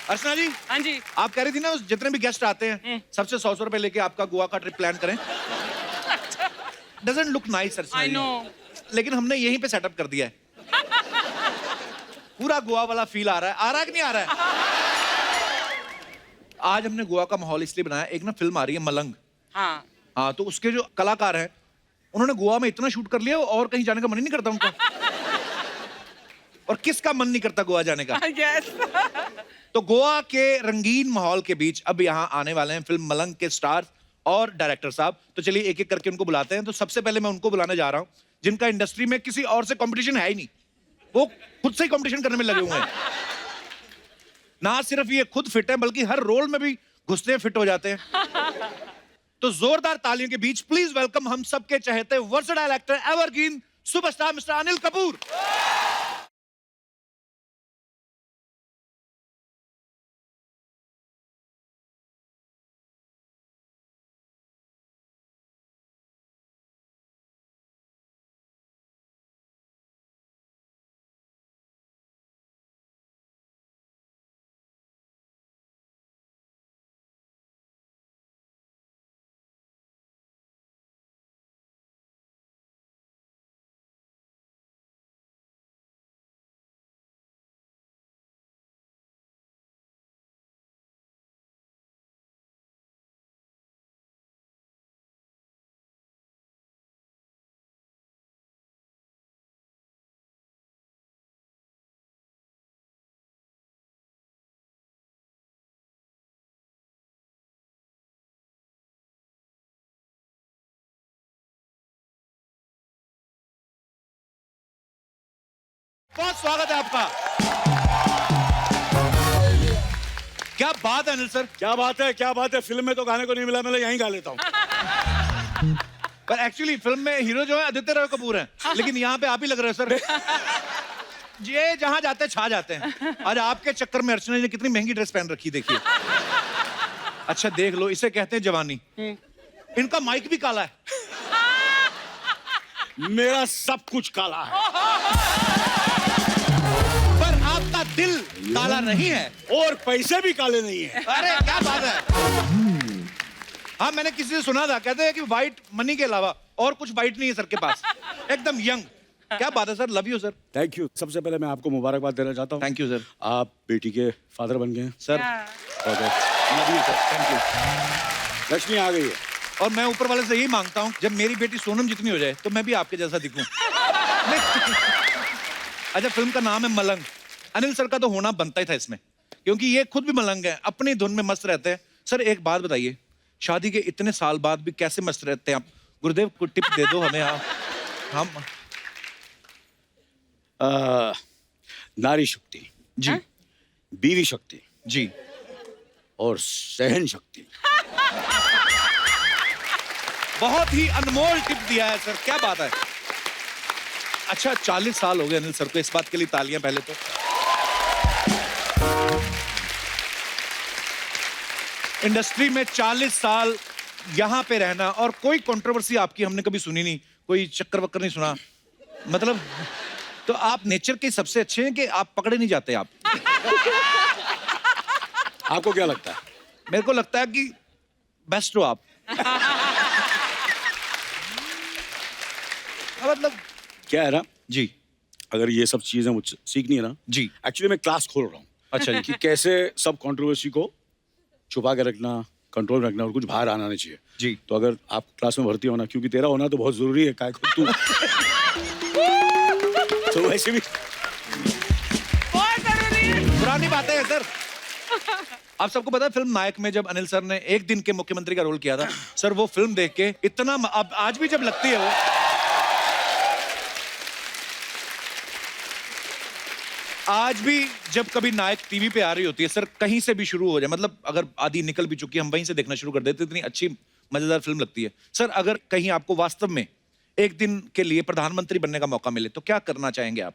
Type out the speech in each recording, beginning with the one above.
अर्चना जी। हाँ जी। आप कह रही थी ना जितने भी गेस्ट आते हैं सबसे 100 रुपए लेके आपका गोवा का ट्रिप प्लान करें। डजंट लुक नाइस अर्चना आई जी। नो। लेकिन हमने यहीं पे सेटअप कर दिया है। पूरा गोवा वाला फील आ रहा है कि नहीं आ रहा है? आज हमने गोवा का माहौल इसलिए बनाया, एक ना फिल्म आ रही है मलंग। हाँ। हाँ, तो उसके जो कलाकार हैं उन्होंने गोवा में इतना शूट कर लिया और कहीं जाने का मन ही नहीं करता उनका। और किसका मन नहीं करता गोवा जाने का? यस। तो गोवा के रंगीन माहौल के बीच अब यहाँ आने वाले हैं फिल्म मलंग के स्टार और डायरेक्टर साहब। तो चलिए एक एक करके उनको बुलाते हैं। तो सबसे पहले मैं उनको बुलाने जा रहा हूँ जिनका इंडस्ट्री में किसी और से कंपटीशन है ही नहीं। वो खुद से ही कंपटीशन करने में लगे हुए हैं। ना सिर्फ ये खुद फिट है बल्कि हर रोल में भी घुसते हैं, फिट हो जाते हैं। तो जोरदार तालियों के बीच प्लीज वेलकम हम सबके चहेते versatile actor evergreen superstar mister Anil Kapoor. बहुत स्वागत है आपका। क्या बात है अनिल सर। क्या बात है, क्या बात है। फिल्म में तो गाने को नहीं मिला, मैं यहीं गा लेता हूँ। पर एक्चुअली फिल्म में हीरो जो है आदित्य रॉय कपूर हैं, लेकिन यहाँ पे आप ही लग रहे हो सर। ये जहाँ जाते हैं छा जाते हैं। आज आपके चक्कर में अर्चना जी ने कितनी महंगी ड्रेस पहन रखी देखिए। अच्छा देख लो, इसे कहते हैं जवानी। इनका माइक भी काला है। मेरा सब कुछ काला है पर आपका दिल काला नहीं है और पैसे भी काले नहीं है। अरे क्या बात है। हाँ मैंने किसी से सुना था, कहते हैं कि व्हाइट मनी के अलावा और कुछ व्हाइट नहीं है सर के पास। एकदम यंग। क्या बात है sir, love you sir. Thank you. सबसे पहले मैं आपको मुबारकबाद देना चाहता हूँ। Thank you sir. आप बेटी के फादर बन गए हैं sir love you sir, thank you. Lakshmi आ गई है। और मैं ऊपर वाले से यही मांगता हूँ जब मेरी बेटी सोनम जितनी हो जाए तो मैं भी आपके जैसा दिखूं। अच्छा फिल्म का नाम है मलंग। अनिल सर का तो होना बनता ही था इसमें, क्योंकि ये खुद भी मलंग है, अपनी धुन में मस्त रहते हैं। सर एक बात बताइए, शादी के इतने साल बाद भी कैसे मस्त रहते हैं आप? गुरुदेव को टिप दे दो हमें आप। हम नारी शक्ति जी बीवी शक्ति जी और सहन शक्ति। बहुत ही अनमोल टिप दिया है सर, क्या बात है। अच्छा 40 साल हो गए अनिल सर को, इस बात के लिए तालियां पहले तो। इंडस्ट्री में 40 साल यहां पे रहना और कोई कंट्रोवर्सी आपकी हमने कभी सुनी नहीं, कोई चक्कर वक्कर नहीं सुना। मतलब तो आप नेचर के सबसे अच्छे हैं कि आप पकड़े नहीं जाते आप। आपको क्या लगता है? मेरे को लगता है कि बेस्ट हो आप। मतलब क्या है ना जी अगर ये सब चीजें मुझसे सीखनी है ना जी एक्चुअली मैं क्लास खोल रहा हूँ। अच्छा जी। कि कैसे सब कंट्रोवर्सी को छुपा के रखना, कंट्रोल में रखना और कुछ बाहर आना नहीं चाहिए जी। तो अगर आप क्लास में भर्ती होना, क्योंकि तेरा होना तो बहुत जरूरी है, काय को तू। तो वैसे भी बहुत जरूरी है। पुरानी बातें हैं सर। आप सबको पता है फिल्म नायक में जब अनिल सर ने एक दिन के मुख्यमंत्री का रोल किया था, सर वो फिल्म देख के इतना अब आज भी जब लगती है वो, आज भी जब कभी नायक टीवी पे आ रही होती है सर, कहीं से भी शुरू हो जाए, मतलब अगर आधी निकल भी चुकी है हम वहीं से देखना शुरू कर देते, इतनी अच्छी मजेदार फिल्म लगती है। सर अगर कहीं आपको वास्तव में एक दिन के लिए प्रधानमंत्री बनने का मौका मिले तो क्या करना चाहेंगे आप?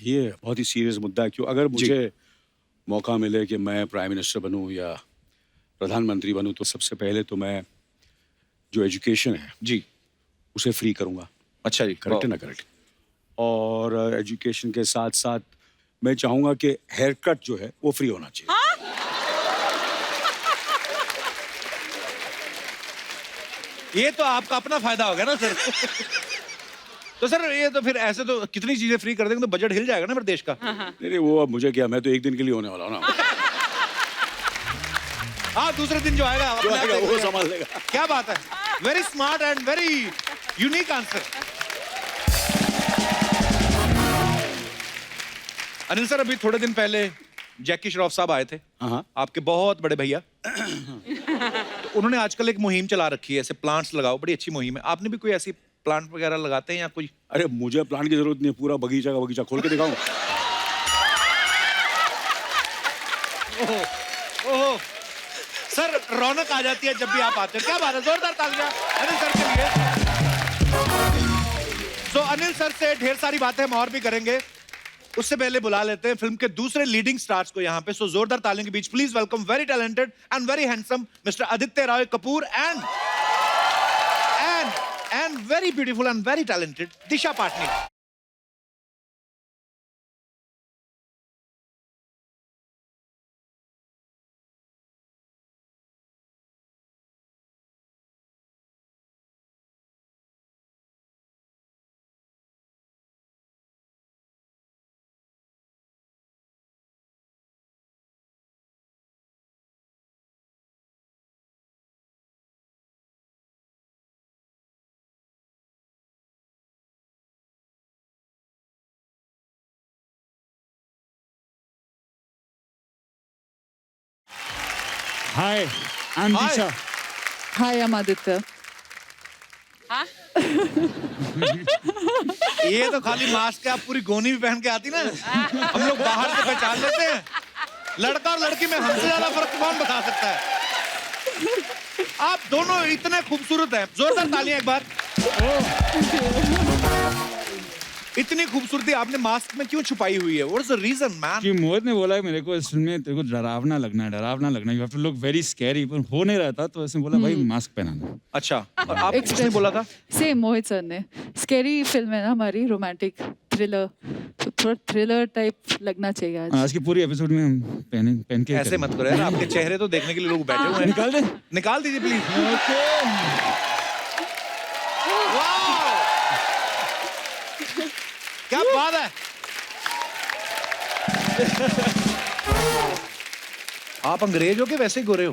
ये बहुत ही सीरियस मुद्दा है। क्यों अगर मुझे मौका मिले कि मैं प्राइम मिनिस्टर बनूं या प्रधानमंत्री बनूं तो सबसे पहले तो मैं जो एजुकेशन है जी उसे फ्री करूंगा। अच्छा जी। करेक्ट है ना? करेक्ट। और एजुकेशन के साथ साथ मैं चाहूंगा कि हेयर कट जो है वो फ्री होना चाहिए। ये तो आपका अपना फायदा हो गया ना सर। तो सर ये तो फिर ऐसे तो कितनी चीजें फ्री कर देंगे तो बजट हिल जाएगा ना फिर देश का। नहीं नहीं, वो अब मुझे क्या, मैं तो एक दिन के लिए होने वाला हूँ ना। हाँ, दूसरे दिन जो आएगा जो अपने आप आएगा वो देखेगा। संभाल लेगा। क्या बात है, very smart and very unique answer. Anil sir, अभी थोड़े दिन पहले जैकी श्रॉफ साहब आए थे, हाँ। आपके बहुत बड़े भैया। तो उन्होंने आजकल एक मुहिम चला रखी है, ऐसे प्लांट्स लगाओ, बड़ी अच्छी मुहिम है। आपने भी कोई ऐसी प्लांट वगैरह लगाते हैं या कोई? अरे मुझे प्लांट की जरूरत नहीं है, पूरा बगीचा का बगीचा खोल के दिखाऊं? ओहो सर, रौनक आ जाती है जब भी आप आते हैं। क्या बात है, जोरदार तालियां अनिल सर के लिए। तो अनिल सर से ढेर सारी बातें हम और भी करेंगे, उससे पहले बुला लेते हैं फिल्म के दूसरे लीडिंग स्टार्स को यहाँ पे। सो जोरदार तालियों के बीच please welcome very talented and very handsome mister Aditya Roy Kapur and very beautiful and very talented Disha Patani. Hi, I'm Hi. Disha. Hi, I'm Aditya. हाँ? ये तो खाली मास्क है, आप पूरी गोनी भी पहन के आती ना, हम लोग बाहर से पहचान लेते हैं। लड़का और लड़की में हमसे ज्यादा फर्क कौन बता सकता है? आप दोनों इतने खूबसूरत हैं। जोरदार तालियां एक बार। इतनी खूबसूरती आपने मास्क में क्यों छुपाई हुई है? What is the reason man? कि मोहित ने बोला मेरे को इस फिल्म में तेरे को डरावना लगना है, डरावना लगना है, you have to look very scary, पर हो नहीं रहा था तो ऐसे बोला भाई मास्क पहनाना। अच्छा, और आप किसने बोला था? सेम मोहित सर ने। स्कैरी फिल्म है ना हमारी, रोमांटिक थ्रिलर, तो थोड़ा थ्रिलर टाइप लगना चाहिए आज। आज की पूरी एपिसोड में हम पहन के ऐसे मत करो यार, आपके चेहरे तो देखने के लिए लोग बैठे हुए हैं। निकाल दे। निकाल दीजिए प्लीज। क्या बात है। आप अंग्रेज हो के वैसे ही गोरे हो?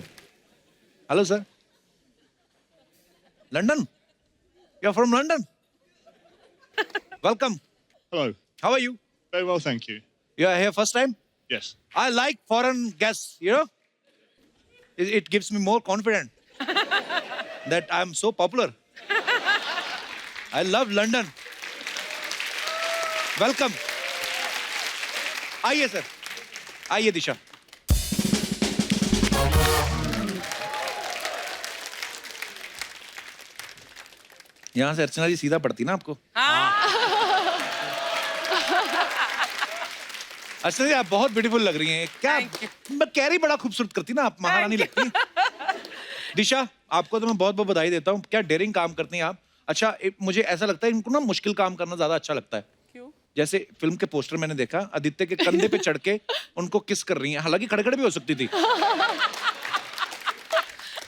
Hello sir, London, you are from London, welcome, Hello. How are you? Very well, thank you. You are here first time? Yes. I like foreign guests, you know? It gives me more confidence that I'm so popular. I love London. Welcome. आइए sir, आइए दिशा। यहाँ से अर्चना जी सीधा पड़ती ना आपको। अर्चना जी आप बहुत ब्यूटीफुल लग रही हैं। क्या मैं कैरी बड़ा खूबसूरत करती ना, आप महारानी लगती। दिशा, आपको तो मैं बहुत बहुत बधाई देता हूँ, क्या डेयरिंग काम करती हैं आप। अच्छा, मुझे ऐसा लगता है इनको ना मुश्किल काम करना ज्यादा अच्छा लगता है। क्यों? जैसे फिल्म के पोस्टर मैंने देखा, आदित्य के कंधे पे चढ़ के उनको किस कर रही हैं, हालांकि खड़े खड़े भी हो सकती थी।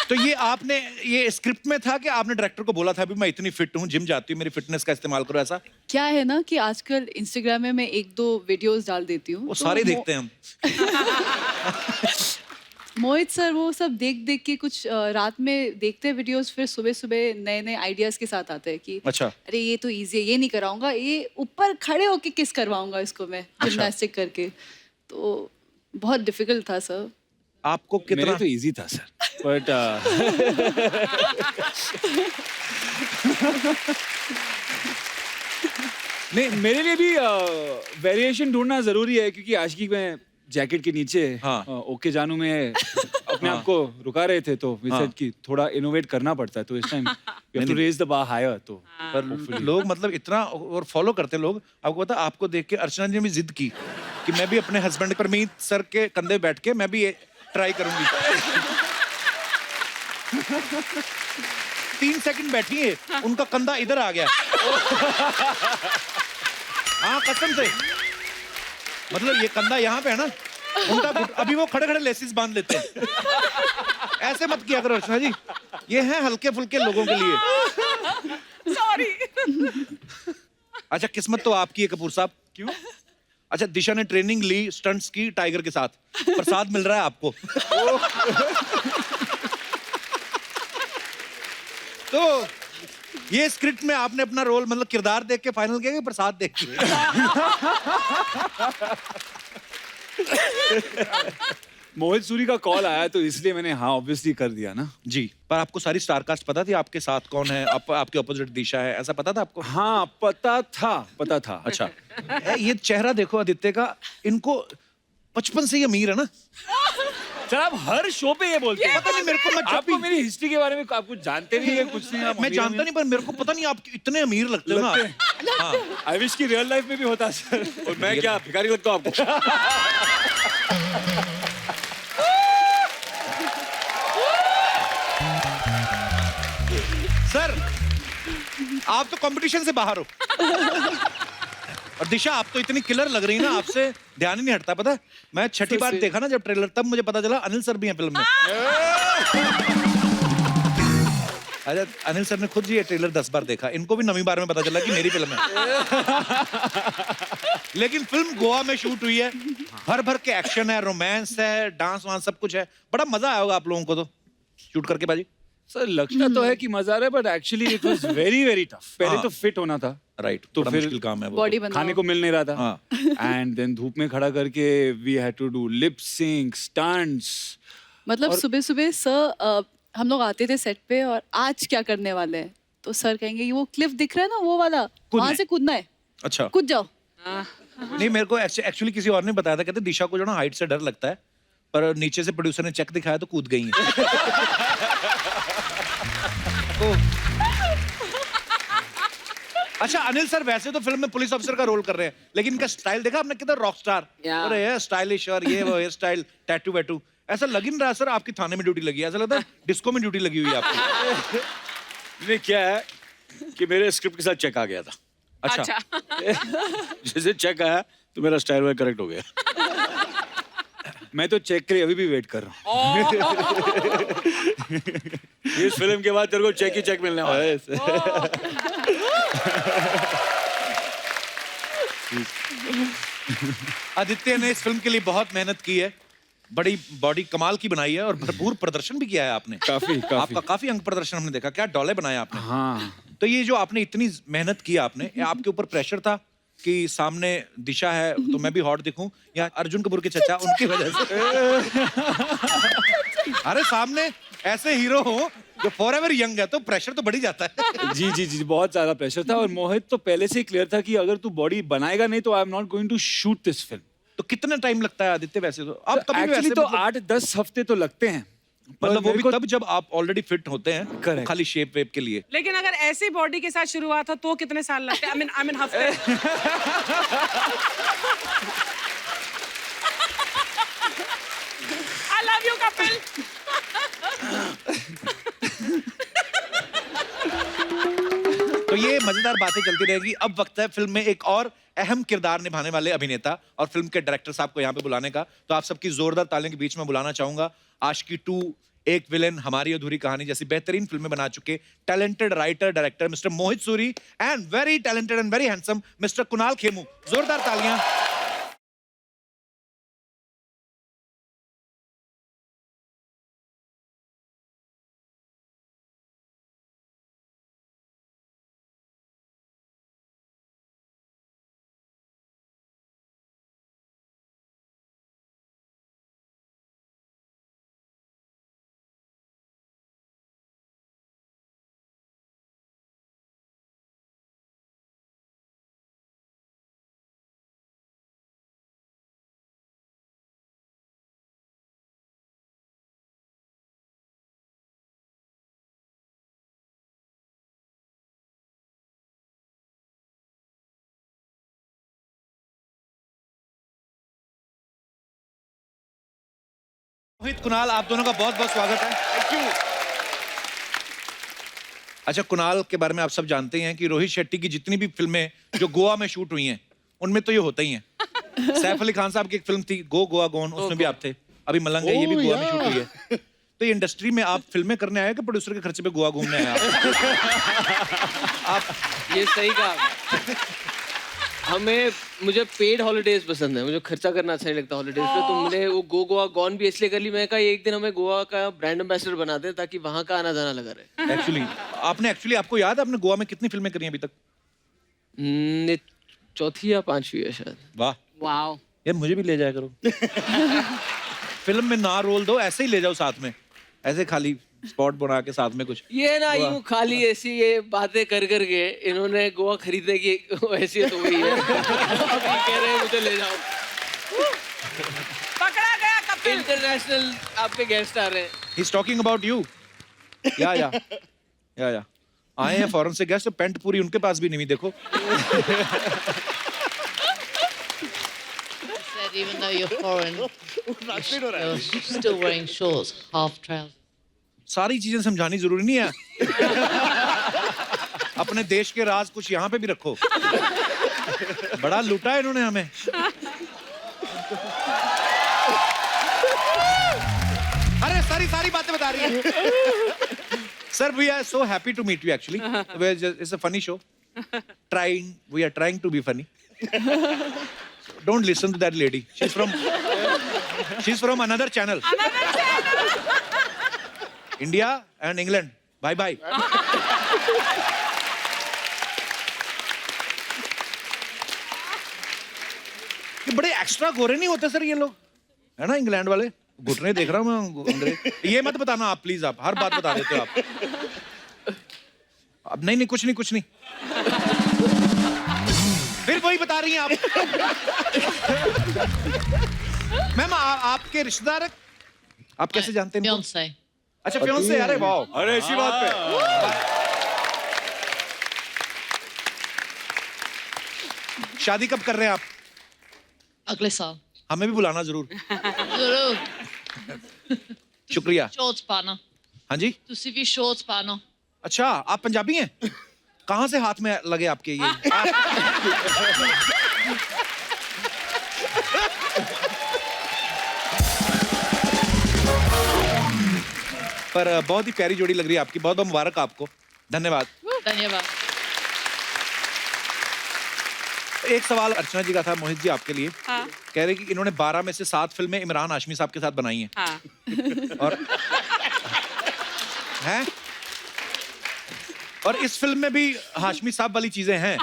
तो ये आपने, ये स्क्रिप्ट में था कि आपने डायरेक्टर को बोला था भी मैं इतनी फिट हूँ, जिम जाती हूँ, मेरी फिटनेस का इस्तेमाल करो, ऐसा? क्या है ना कि आजकल इंस्टाग्राम में मैं 1-2 वीडियोस डाल देती हूँ, वो सारे देखते हैं हम। मोहित सर वो सब देख देख के कुछ रात में देखते हैं वीडियोस, फिर सुबह सुबह नए नए आइडियाज के साथ आते हैं कि अच्छा। अरे ये तो इजी है, ये नहीं कराऊंगा, ये ऊपर खड़े होके किस करवाऊंगा इसको मैं जिम्नास्टिक करके। तो बहुत डिफिकल्ट था सर। आपको मेरे कितना? तो इजी था सर, बट नहीं, मेरे लिए भी वेरिएशन ढूंढना जरूरी है, क्योंकि आशिकी में जैकेट के नीचे हाँ। ओके जानू में अपने आप को रुका रहे थे, तो we said कि थोड़ा इनोवेट करना पड़ता है, तो इस time we have to raise the bar higher. तो पर लोग मतलब इतना और फॉलो करते हैं लोग। आपको पता, आपको देख के अर्चना जी ने भी जिद की कि मैं भी अपने हस्बैंड परमीत सर के कंधे बैठ के मैं भी ये ट्राई करूंगी। 3 सेकंड बैठी है, उनका कंधा इधर आ गया। हाँ कसम से। मतलब ये कंधा यहाँ पे है ना, उनका अभी वो खड़े खड़े लेसिस बांध लेते हैं। ऐसे मत किया करो अर्चना जी, ये है हल्के फुल्के लोगों के लिए। सॉरी। अच्छा किस्मत तो आपकी है कपूर साहब। क्यों? अच्छा दिशा ने ट्रेनिंग ली स्टंट्स की टाइगर के साथ, प्रसाद मिल रहा है आपको। तो ये स्क्रिप्ट में आपने अपना रोल मतलब किरदार देख के फाइनल किया कि प्रसाद देख के? मोहित सूरी का कॉल आया तो इसलिए मैंने हाँ ऑब्वियसली कर दिया ना। जी, पर आपको सारी स्टारकास्ट पता थी आपके साथ कौन है, आपके ऑपोजिट दिशा है, ऐसा पता था आपको? हाँ पता था। अच्छा ये चेहरा देखो आदित्य का, इनको बचपन से ही अमीर है ना। सर आप हर शो पे ये बोलते हैं। पता नहीं मेरे को, मैं जब आपको भी मेरी हिस्ट्री के बारे में आप कुछ जानते नहीं है, कुछ नहीं। आप मैं अमीर जानता नहीं, पर मेरे को पता नहीं आप इतने अमीर लगते हो ना। आई विश की रियल लाइफ में भी होता सर। और मैं क्या भिखारी लगता हूँ आपको? सर आप तो कंपटीशन से बाहर हो। और दिशा आप तो इतनी किलर लग रही ना, आपसे ध्यान ही नहीं हटता। पता है मैं छठी बार देखा ना जब ट्रेलर, तब मुझे पता चला अनिल सर भी हैं फिल्म में। अच्छा अनिल सर ने खुद जी ये ट्रेलर 10 बार देखा, इनको भी 9वीं बार में पता चला कि मेरी फिल्म है। लेकिन फिल्म गोवा में शूट हुई है, भर भर के एक्शन है, रोमांस है, डांस वांस सब कुछ है। बड़ा मजा आया होगा आप लोगों को तो शूट करके बाजी। सर लगता तो है कि मजा आ रहा है, but actually it was very very tough. पहले तो फिट होना था, राइट, तो तो फिर मुश्किल काम है वो बॉडी तो। बनाओ। खाने को मिल नहीं रहा था। हाँ। एंड देन धूप में खड़ा करके we had to do lip sync stunts. मतलब सुबह सुबह सर हम लोग आते थे सेट पे और आज क्या करने वाले हैं, तो सर कहेंगे ये वो क्लिफ दिख रहा है ना वो वाला, वहां से कूदना है, अच्छा कूद जाओ। नहीं मेरे को एक्चुअली किसी और ने बताया था, कहते दिशा को जो ना हाइट से डर लगता है, पर नीचे से प्रोड्यूसर ने चेक दिखाया तो कूद गई है। तो अच्छा अनिल सर वैसे तो फिल्म में पुलिस ऑफिसर का रोल कर रहे हैं, लेकिन इनका स्टाइल देखा आपने, कितना रॉक स्टार। अरे ये स्टाइलिश और ये वो हेयर स्टाइल, टैटू वैटू, ऐसा लग ही नहीं रहा सर आपकी थाने में ड्यूटी लगी है, ऐसा लगता है डिस्को में ड्यूटी लगी हुई है आपकी। ये क्या है कि मेरे स्क्रिप्ट के साथ चेक आ गया था। अच्छा जैसे चेक आया तो मेरा स्टाइल वाइल करेक्ट हो गया। मैं तो चेक के लिए अभी भी वेट कर रहा हूँ। इस फिल्म के बाद तेरे को चेक ही चेक मिलने वाला है। आदित्य ने इस फिल्म के लिए बहुत मेहनत की है, बड़ी बॉडी कमाल की बनाई है और भरपूर प्रदर्शन भी किया है आपने। काफी आपका काफी अंग प्रदर्शन हमने देखा, क्या डोले बनाए आपने। हाँ तो ये जो आपने इतनी मेहनत की आपने, ये आपके ऊपर प्रेशर था कि सामने दिशा है तो मैं भी हॉट दिखूं, या अर्जुन कपूर के चचा उनकी वजह से? अरे सामने ऐसे हीरो हो जो फॉरएवर यंग है तो प्रेशर तो बढ़ ही जाता है। जी बहुत ज्यादा प्रेशर था। और मोहित तो पहले से ही क्लियर था कि अगर तू बॉडी बनाएगा नहीं तो I am not going to shoot this film. तो कितना टाइम लगता है आदित्य वैसे तो? आप कभी भी एक्चुअली वैसे तो मतलब 8-10 हफ्ते तो लगते हैं, वो भी मेरे को- तब जब आप ऑलरेडी फिट होते हैं, Correct. खाली शेप वेप के लिए। लेकिन अगर ऐसी बॉडी के साथ शुरू हुआ था तो कितने साल लगते? आई मीन हफ्ते। आई लव यू कपिल। तो ये मजेदार बातें चलती रहेगी। अब वक्त है फिल्म में एक और अहम किरदार निभाने वाले अभिनेता और फिल्म के डायरेक्टर साहब को यहाँ पे बुलाने का। तो आप सबकी जोरदार तालियों के बीच में बुलाना चाहूंगा आशिकी 2, एक विलेन, हमारी अधूरी कहानी जैसी बेहतरीन फिल्में बना चुके talented writer director mister Mohit Suri and very talented and very handsome mister Kunal Khemu. जोरदार तालियां। मोहित, कुणाल, आप दोनों का बहुत बहुत स्वागत है। Thank you. अच्छा कुणाल के बारे में आप सब जानते ही हैं कि रोहित शेट्टी की जितनी भी फिल्में जो गोवा में शूट हुई हैं उनमें तो ये होता ही है। सैफ अली खान साहब की एक फिल्म थी गो गोवा गॉन, उसमें भी आप थे। अभी मलंग है, ये भी गोवा में शूट हुई है। तो ये इंडस्ट्री में आप फिल्में करने आए कि प्रोड्यूसर के खर्चे पे गोवा घूमने आए आप? ये सही कहा। मुझे पेड हॉलीडेज पसंद है, मुझे खर्चा करना अच्छा नहीं लगता हॉलीडेज पे। तो मैंने वो गोवा गॉन भी इसलिए कर ली, मैं कहा एक दिन हमें गोवा का ब्रांड एम्बेसडर बना दें ताकि वहाँ का आना जाना लगा रहे। एक्चुअली आपको याद है आपने गोवा में कितनी फिल्में करी हैं अभी तक? ये चौथी या पांचवी है शायद। वाह वाओ। यार मुझे भी ले जाया करो। फिल्म में ना रोल दो, ऐसे ही ले जाओ साथ में, ऐसे खाली स्पॉट बना के साथ में कुछ। ये ना यूं खाली ऐसी ये बातें कर के इन्होंने गोवा खरीदने की हैसियत हो गई है। अभी कह रहे हैं मुझे ले जाओ। पकड़ा गया कपिल। इंटरनेशनल आपके गेस्ट आ रहे हैं। He is talking about you. या आए हैं फॉरेन से गेस्ट, पैंट पूरी उनके पास भी नहीं हुई, देखो। Said even though you're foreign, you're still wearing shorts, half trousers. सारी चीजें समझानी जरूरी नहीं है। अपने देश के राज कुछ यहाँ पे भी रखो। बड़ा लूटा है इन्होंने हमें। अरे सारी बातें बता रही है। Sir, we are so happy to meet you actually. It's a funny show. We are trying to be funny. Don't listen to that lady. She's from another channel. India and England. Bye bye. ये बड़े extra गोरे नहीं होते sir ये लोग, है ना England वाले? घुटने देख रहा हूँ मैं अंग्रेज। ये मत बताना आप प्लीज, आप हर बात बता देते हो आप। अब नहीं कुछ नहीं। फिर वही बता रही हैं आप। मैम आपके रिश्तेदार हैं? आप कैसे जानते हैं इनको? Beyonce. अच्छा फियांसे, अरे वाह। अरे इसी बात पे शादी कब कर रहे हैं आप? Ugly soul. हमें भी बुलाना जरूर। Zuru. शुक्रिया। Shorts partner. हाँ जी। ਤੁਸੀਂ ਵੀ shorts partner. अच्छा आप पंजाबी हैं? कहाँ से हाथ में लगे आपके ये? पर बहुत ही प्यारी जोड़ी लग रही है आपकी, बहुत बहुत मुबारक आपको, धन्यवाद। धन्यवाद। एक सवाल अर्चना जी का था मोहित जी आपके लिए। हाँ। कह रहे कि इन्होंने 12 में से 7 फिल्में इमरान हाशमी साहब के साथ बनाई हैं। हाँ। और इस फिल्म में भी हाशमी साहब वाली चीजें हैं।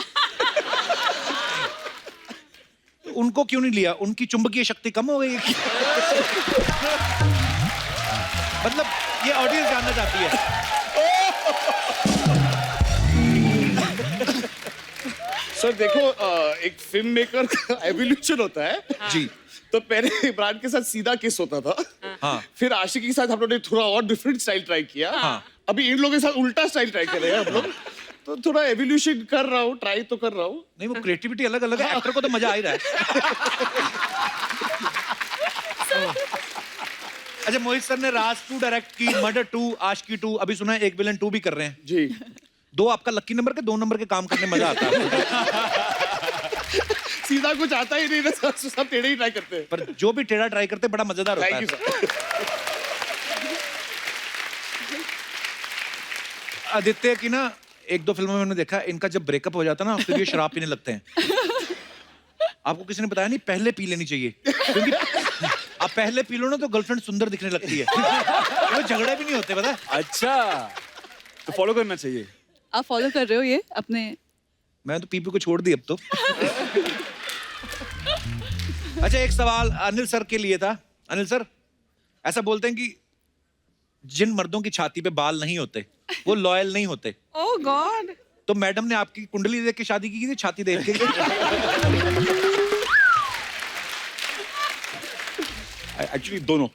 उनको क्यों नहीं लिया? उनकी चुंबकीय शक्ति कम हो गई? मतलब ये ऑडियंस जानना चाहती है। सर देखो, एक फिल्म मेकर का एवोल्यूशन होता है जी। तो पहले इमरान के साथ सीधा किस होता था, हाँ। फिर आशिकी के साथ हम लोगों ने थोड़ा और डिफरेंट स्टाइल ट्राई किया, हाँ। अभी इन लोगों के साथ उल्टा स्टाइल ट्राई कर रहे हैं हम लोग। तो थोड़ा एवोल्यूशन कर रहा हूँ, ट्राई तो कर रहा हूँ। नहीं वो क्रिएटिविटी अलग अलग है, एक्टर को तो मजा आ ही रहा है। अच्छा मोहित सर ने राज 2 डायरेक्ट की, मर्डर 2, आशिकी 2, अभी सुना है एक विलन 2 भी कर रहे हैं जी। 2 आपका लकी नंबर के 2 नंबर के काम करने मजा आता है। सीधा कुछ आता ही नहीं ना, सब टेढ़े ही ट्राई करते हैं। पर जो भी टेढ़ा ट्राई करते हैं बड़ा मजेदार होता थैंक यू है। सर। आदित्य की ना 1-2 फिल्मों में मैंने देखा, इनका जब ब्रेकअप हो जाता है ना फिर ये शराब पीने लगते हैं। आपको किसी ने बताया नहीं पहले पी लेनी चाहिए, क्योंकि आप पहले पी लो ना तो गर्लफ्रेंड सुंदर दिखने लगती है। वो झगड़े भी नहीं होते पता है? अच्छा, तो फॉलो करना चाहिए। आप फॉलो कर रहे हो ये अपने? मैं तो पीपी को छोड़ दी अब तो। अच्छा एक सवाल अनिल सर के लिए था। अनिल सर, ऐसा बोलते हैं कि जिन मर्दों की छाती पे बाल नहीं होते वो लॉयल नहीं होते। ओह गॉड। तो मैडम ने आपकी कुंडली देख के शादी की थी, छाती देख के? एक्चुअली दोनों।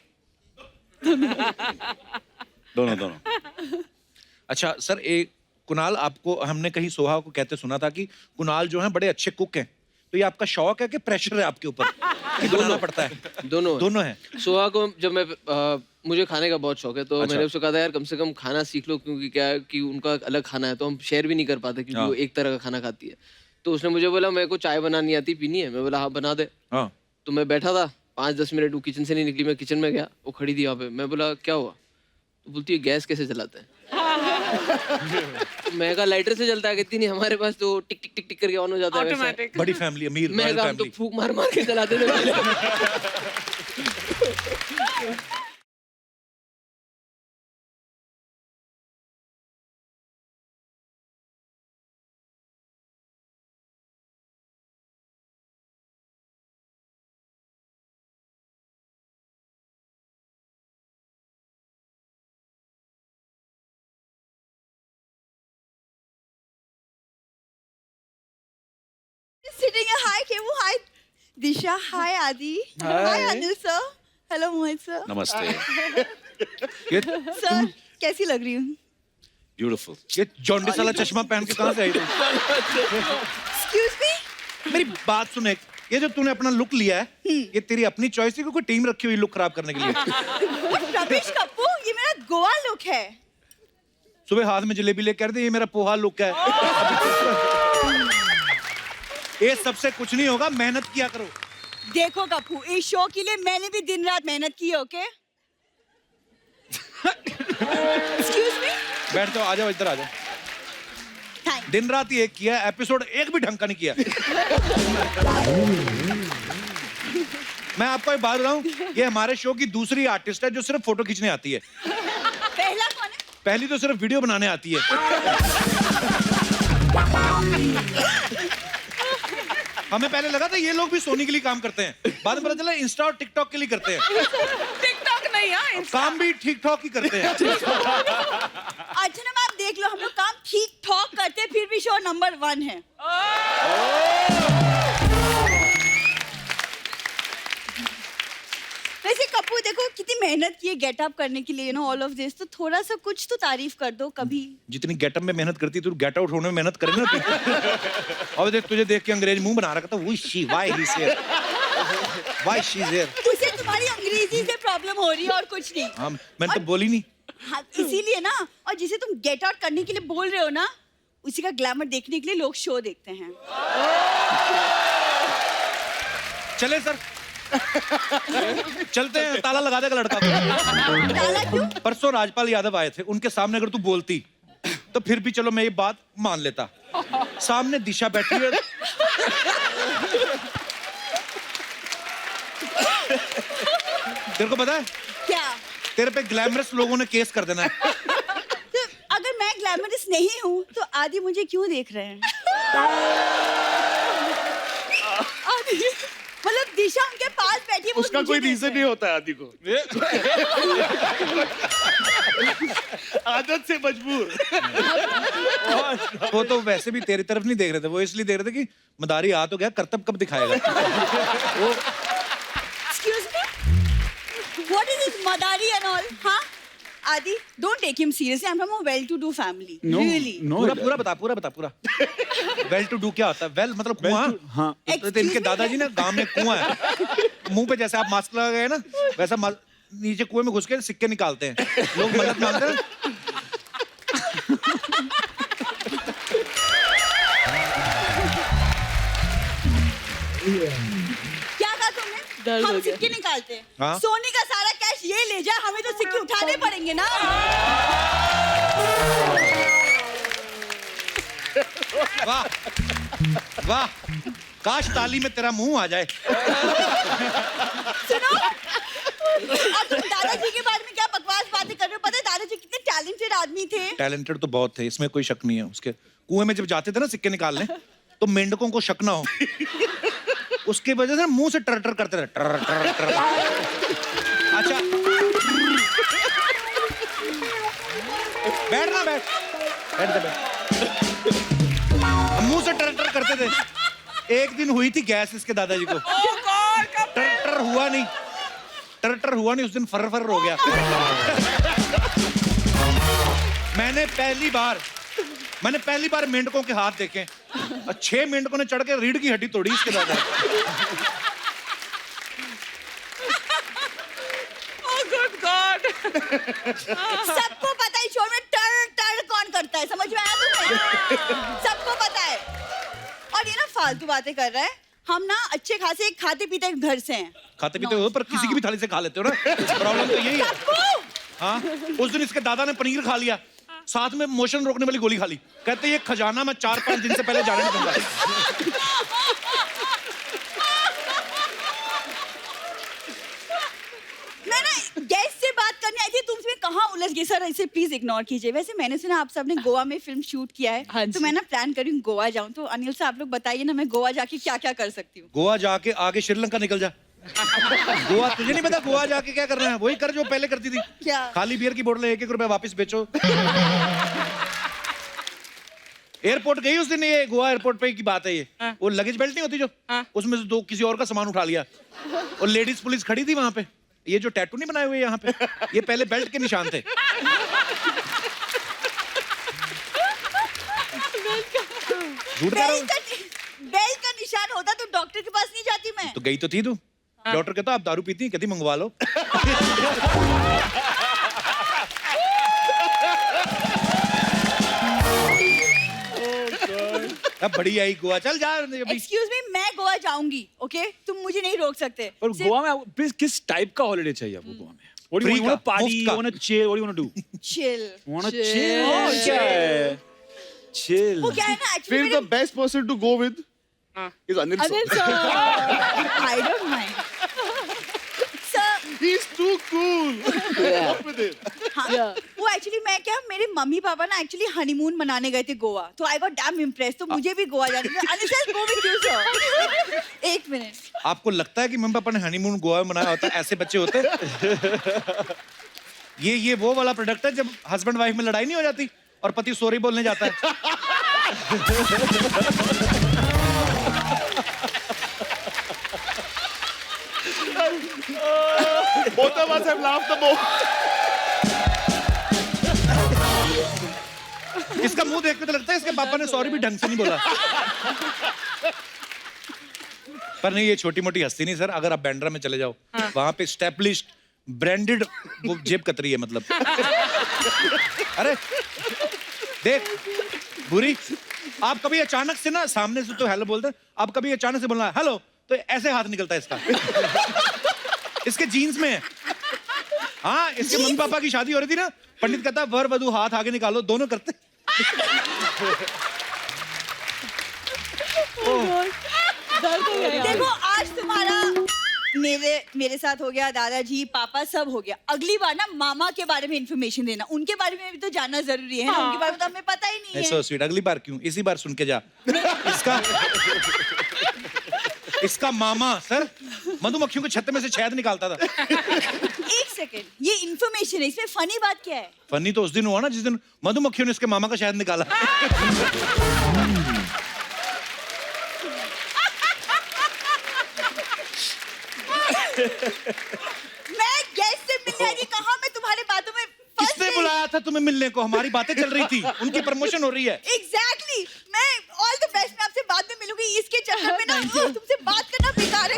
अच्छा सर, एक कुणाल, आपको हमने कहीं सोहा को कहते सुना था कि कुणाल जो है बड़े अच्छे कुक हैं, तो ये आपका शौक है कि प्रेशर है आपके ऊपर कि बनाना पड़ता है? दोनों है। सोहा को जब मैं मुझे खाने का बहुत शौक है, तो अच्छा। मैंने उसको कहा था यार कम से कम खाना सीख लो, क्योंकि क्या है कि उनका अलग खाना है तो हम शेयर भी नहीं कर पाते, क्योंकि हाँ। वो एक तरह का खाना खाती है। तो उसने मुझे बोला मेरे को चाय बनानी आती, पीनी है? मैं बोला हाँ बना दे। हाँ। तो मैं बैठा था 5-10 मिनट, वो किचन से नहीं निकली, मैं किचन में गया, वो खड़ी थी वहाँ पे। मैं बोला क्या हुआ? तो बोलती है गैस कैसे जलाते हैं? तो मैं कहा लाइटर से जलता है। कहती नहीं, हमारे पास तो टिक टिक टिक टिक करके ऑन हो जाता है वैसा है। ऑटोमेटिक। बड़ी फैमिली, अमीर मैं रॉयल कहा हम तो फैमिली। फूक मार मार के जलाते थे पहले। Sitting a hi, Kevu, hi, Disha, hi, Adi, hi, Anil sir, hello Mohit sir. नमस्ते. Sir, कैसी लग रही हूँ? Beautiful. ये जॉन्डिस वाला चश्मा पहन के कहाँ से आई तू? Excuse me? मेरी बात सुन एक, ये जो तूने अपना लुक लिया है, ये तेरी अपनी चॉइस है कि कोई टीम रखी हुई लुक खराब करने के लिए? रमेश कपूर, ये मेरा गोवा लुक है. सुबह हाथ में जलेबी लेकर कर दे, ये मेरा पोहा लुक है। ये सबसे कुछ नहीं होगा, मेहनत किया करो। देखो कपूर, इस शो के लिए मैंने भी दिन रात मेहनत की है, ओके? Excuse me? बैठ जाओ, आ जाओ, इधर आ जाओ। Thank दिन रात ही एक किया, एपिसोड एक भी ढंग का नहीं किया। मैं आपको एक बात बताऊं, ये हमारे शो की दूसरी आर्टिस्ट है जो सिर्फ फोटो खींचने आती है। पहला कौन है? पहली तो सिर्फ वीडियो बनाने आती है। हमें पहले लगा था ये लोग भी सोनी के लिए काम करते हैं, बाद में पता चला इंस्टा और टिकटॉक के लिए करते हैं। टिकटॉक नहीं है, काम भी ठीक ठाक ही करते हैं। अच्छा ना, आप देख लो, हम लोग काम ठीक ठाक करते हैं, फिर भी शो नंबर 1 है। वैसे कपूर देखो कितनी मेहनत की है गेटअप करने के लिए, you know, all of this, तो थोड़ा सा कुछ तो तारीफ कर दो कभी। जितनी गेटअप में मेहनत करती तू गेट आउट होने में मेहनत करे ना तू। और देख, तुझे देख के अंग्रेज मुंह बना रखा था, वो she why he here, why she is here. उसे तुम्हारी अंग्रेजी से प्रॉब्लम हो रही है और कुछ नहीं। हाँ, मैंने तो बोली नहीं। हाँ, इसीलिए ना, और जिसे तुम गेट आउट करने के लिए बोल रहे हो ना, उसी का ग्लैमर देखने के लिए लोग शो देखते हैं। चले सर, चलते हैं, ताला लगा देगा लड़का को। ताला क्यों? परसों राजपाल यादव आए थे, उनके सामने अगर तू बोलती तो फिर भी चलो मैं ये बात मान लेता। सामने दिशा बैठी है। तेरे को पता है क्या? तेरे पे ग्लैमरस लोगों ने केस कर देना है। तो अगर मैं ग्लैमरस नहीं हूँ तो आदि मुझे क्यों देख रहे हैं? आदि, मतलब दिशा उनके पास बैठी है, वो उसका मुझे कोई देख रीजन रहे नहीं होता है आदि को। आदत से मजबूर। वो तो वैसे भी तेरी तरफ नहीं देख रहे थे, वो इसलिए देख रहे थे कि मदारी आ तो गया, करतब कब दिखाएगा। वो Excuse me? What is this Madari and all? हाँ? Adi, don't take him seriously. I'm from a well-to-do family. No, Really. no. पूरा बता पूरा। वेल टू डू क्या होता है? वेल मतलब कुआं। हाँ। तो इनके दादाजी ना गांव में कुआं है, मुंह पे जैसे आप मास्क लगा गए ना, वैसा नीचे कुएं में घुस के सिक्के निकालते हैं, लोग मदद मांगते हैं। क्या कहा तुमने? दर्द हम हो गया। सिक्के निकालते हैं। हाँ। सोनी का सारा कैश ये ले जाए, हमें तो सिक्के उठाने पड़ेंगे ना। वाह वाह, काश ताली में तेरा मुंह आ जाए। सुनो, अब तुम दादाजी के बारे में क्या बकवास बातें कर रहे हो? पता है दादाजी कितने टैलेंटेड आदमी थे। टैलेंटेड तो बहुत थे, इसमें कोई शक नहीं है। उसके कुएं में जब जाते थे ना सिक्के निकालने, तो मेंढकों को शक ना हो, उसके वजह से मुंह से टर टर करते थे, टर टर टर। अच्छा बैठ ना, बैठ जा, बैठ। मुंह से टर टर करते थे। एक दिन हुई थी गैस इसके दादाजी को, टर टर हुआ नहीं, उस दिन फर फर हो गया। मैंने पहली बार मेंढकों के हाथ देखे, और 6 मेंढकों ने चढ़ के रीढ़ की हड्डी तोड़ी इसके दादा। Oh good God! सबको पता है शो में टर टर कौन करता है, समझ में आया तुम्हें? सबको पता है। और ये ना फालतू बातें कर रहा है। हम ना अच्छे खासे खाते पीते घर से हैं। खाते पीते हो पर किसी की भी थाली से खा लेते हो ना, प्रॉब्लम तो यही है। हाँ, उस दिन इसके दादा ने पनीर खा लिया, साथ में मोशन रोकने वाली गोली खा ली। कहते ये खजाना मैं 4-5 दिन से पहले जाने नहीं दूंगा। मैं ना गेस्ट से बात करने आई थी, तुमसे कहाँ उलझ गई। सर इसे प्लीज इग्नोर कीजिए। वैसे मैंने सुना आप सबने गोवा में फिल्म शूट किया है, हाँ तो जी। मैं ना प्लान कर रही हूँ गोवा जाऊँ। तो अनिल से आप लोग बताइए ना, मैं गोवा जाके क्या क्या कर सकती हूँ। गोवा जाके आगे श्रीलंका निकल जा। गोवा तुझे नहीं पता गोवा जाके क्या करना है? वही कर जो पहले करती थी। क्या? खाली बियर की बोतलें 1-1 रुपए वापस बेचो। एयरपोर्ट गई उस दिन, ये गोवा एयरपोर्ट पे की बात है ये। वो लगेज बेल्ट नहीं होती जो, उसमें से 2 किसी और का सामान उठा लिया और लेडीज पुलिस खड़ी थी वहां पे। ये जो टैटू नहीं बनाए हुए यहाँ पे, ये पहले बेल्ट के निशान थे। झूठ कह रहा हूँ। बेल्ट का निशान होता तो डॉक्टर के पास नहीं जाती मैं। तो गई तो थी तू। डॉक्टर कहता आप दारू पीती हैं, कहती मंगवा लो। अब बड़ी आई गोवा, चल जा अभी। एक्सक्यूज मी, मैं गोवा जाऊंगी, ओके? तुम मुझे नहीं रोक सकते। पर सिर्फ गोवा में प्लीज किस टाइप का हॉलिडे चाहिए आपको गोवा में? What do you Free want? का, Party? मुफ्त का। You want to chill? What do you want to do? chill। Want to Chill. chill? क्या है? Chill. वो क्या है ना, फिर actually the best person to go with is Anil sir. Anil sir I don't mind sir. He's too cool. Walk with him. हाँ, वो actually मैं क्या, मेरे मम्मी पापा ना एक्चुअली हनीमून मनाने गए थे गोवा, तो आई गॉट डैम इम्प्रेस, तो मुझे भी गोवा जाना था। Anil sir go with you sir. 1 minute. आपको लगता है कि मम्मी पापा ने हनीमून गोवा में मनाया होता है? ऐसे बच्चे होते हैं? ये वो वाला प्रोडक्ट है जब हस्बैंड वाइफ में लड़ाई नहीं हो जाती और पति सॉरी बोलने जाता है। Both of us have laughed the most. इसका मुंह देख के तो लगता है इसके पापा ने सॉरी भी ढंग से नहीं बोला। पर नहीं, ये छोटी मोटी हस्ती नहीं सर। अगर आप बैंड्रा में चले जाओ, वहां पे स्टैब्लिश्ड ब्रांडेड वो जेब कतरी है मतलब। अरे देख बुरी, आप कभी अचानक से ना सामने से तो हेलो बोलते हैं, आप कभी अचानक से बोलना है हेलो, तो ऐसे हाथ निकलता है इसका। इसके जीन्स में है। हाँ, इसके मम्मी पापा की शादी हो रही थी ना, पंडित कहता वर वधू हाथ आगे निकालो, दोनों करते। दर्द हो गया यार। देखो आज तुम्हारा मेरे साथ हो गया, दादाजी पापा सब हो गया। अगली बार ना मामा के बारे में इंफॉर्मेशन देना, उनके बारे में भी तो जानना जरूरी है ना। उनके बारे में तो हमें पता ही नहीं है। So sweet. अगली बार क्यों, इसी बार सुन के जा। इसका मामा सर मधुमक्खियों के छत्ते में से शहद निकालता था। 1 सेकेंड, ये इंफॉर्मेशन है, इसमें फनी बात क्या है? फनी तो उस दिन हुआ ना जिस दिन मधुमक्खियों ने इसके मामा का शहद निकाला। मैं गेस्ट से मिलने आई थी, कहाँ मैं तुम्हारे बातों में फंस किसने गई? बुलाया था तुम्हें मिलने को? हमारी बातें चल रही थी, उनकी प्रमोशन हो रही है। Exactly. मैं ऑल द बेस्ट, मैं आपसे बाद में मिलूंगी। इसके चक्कर में ना तुमसे बात करना बेकार है।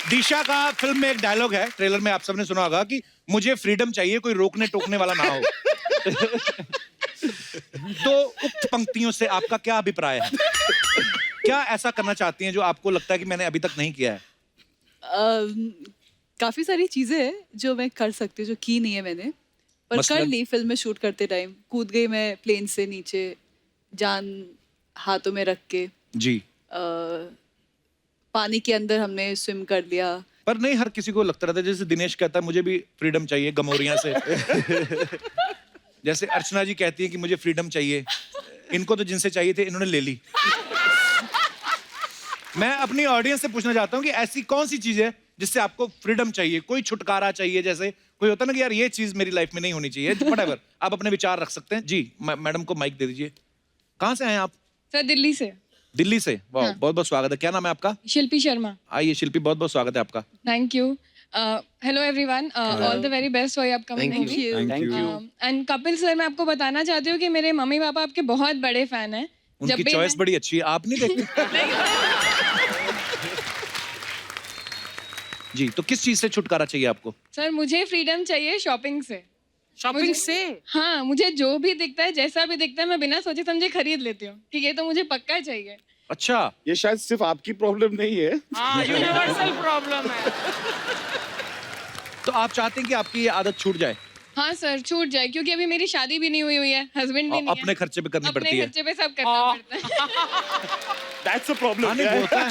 दिशा का फिल्म में एक डायलॉग है, ट्रेलर में आप सबने सुना होगा कि मुझे फ्रीडम चाहिए, कोई रोकने टोकने वाला ना हो। तो उक्त पंक्तियों से आपका क्या अभिप्राय है? क्या ऐसा करना चाहती हैं जो आपको लगता है कि मैंने अभी तक नहीं किया है? काफी सारी चीजें हैं जो मैं कर सकती हूँ, जो की नहीं है मैंने, पर कर मसलन? ली। फिल्म में शूट करते टाइम कूद गई मैं प्लेन से नीचे, जान हाथों में रख के। जी। पानी के अंदर हमने स्विम कर लिया। पर नहीं, हर किसी को लगता रहता है, जैसे दिनेश कहता है मुझे भी फ्रीडम चाहिए गमोरियां से। जैसे अर्चना जी कहती है कि मुझे फ्रीडम चाहिए। इनको तो जिनसे चाहिए थे इन्होंने ले ली। मैं अपनी ऑडियंस से पूछना चाहता हूँ कि ऐसी कौन सी चीज है जिससे आपको फ्रीडम चाहिए, कोई छुटकारा चाहिए? जैसे कोई होता ना कि यार ये चीज मेरी लाइफ में नहीं होनी चाहिए, व्हाटएवर। आप अपने विचार रख सकते हैं। जी मैडम को माइक दे दीजिए। कहाँ से आए आप? सर दिल्ली से। दिल्ली से? वाह, बहुत बहुत स्वागत है। क्या नाम है आपका? शिल्पी शर्मा। आइए शिल्पी, बहुत बहुत स्वागत है आपका। Thank you. Hello everyone, all the very best for your upcoming Thank movie. Thank you. And Kapil sir, मैं आपको बताना चाहती हूँ कि मेरे मम्मी पापा आपके बहुत बड़े फैन हैं। उनकी चॉइस बड़ी अच्छी है, आप नहीं देखते? जी, तो किस चीज से छुटकारा चाहिए आपको? सर मुझे फ्रीडम चाहिए शॉपिंग से। Shopping से? हाँ, मुझे जो भी दिखता है, जैसा भी दिखता है, मैं बिना सोचे समझे खरीद लेती हूँ कि ये तो मुझे पक्का चाहिए। अच्छा, ये शायद सिर्फ आपकी प्रॉब्लम नहीं है। हाँ, universal problem है। तो आप चाहते हैं कि आपकी ये आदत छूट जाए? हाँ सर, छूट जाए, क्योंकि अभी मेरी शादी भी नहीं हुई है, हस्बैंड भी और नहीं अपने है। खर्चे पे करनी अपने पड़ती है। खर्चे पे सब करना पड़ता है। That's a problem. हाँ, नहीं, वो होता है।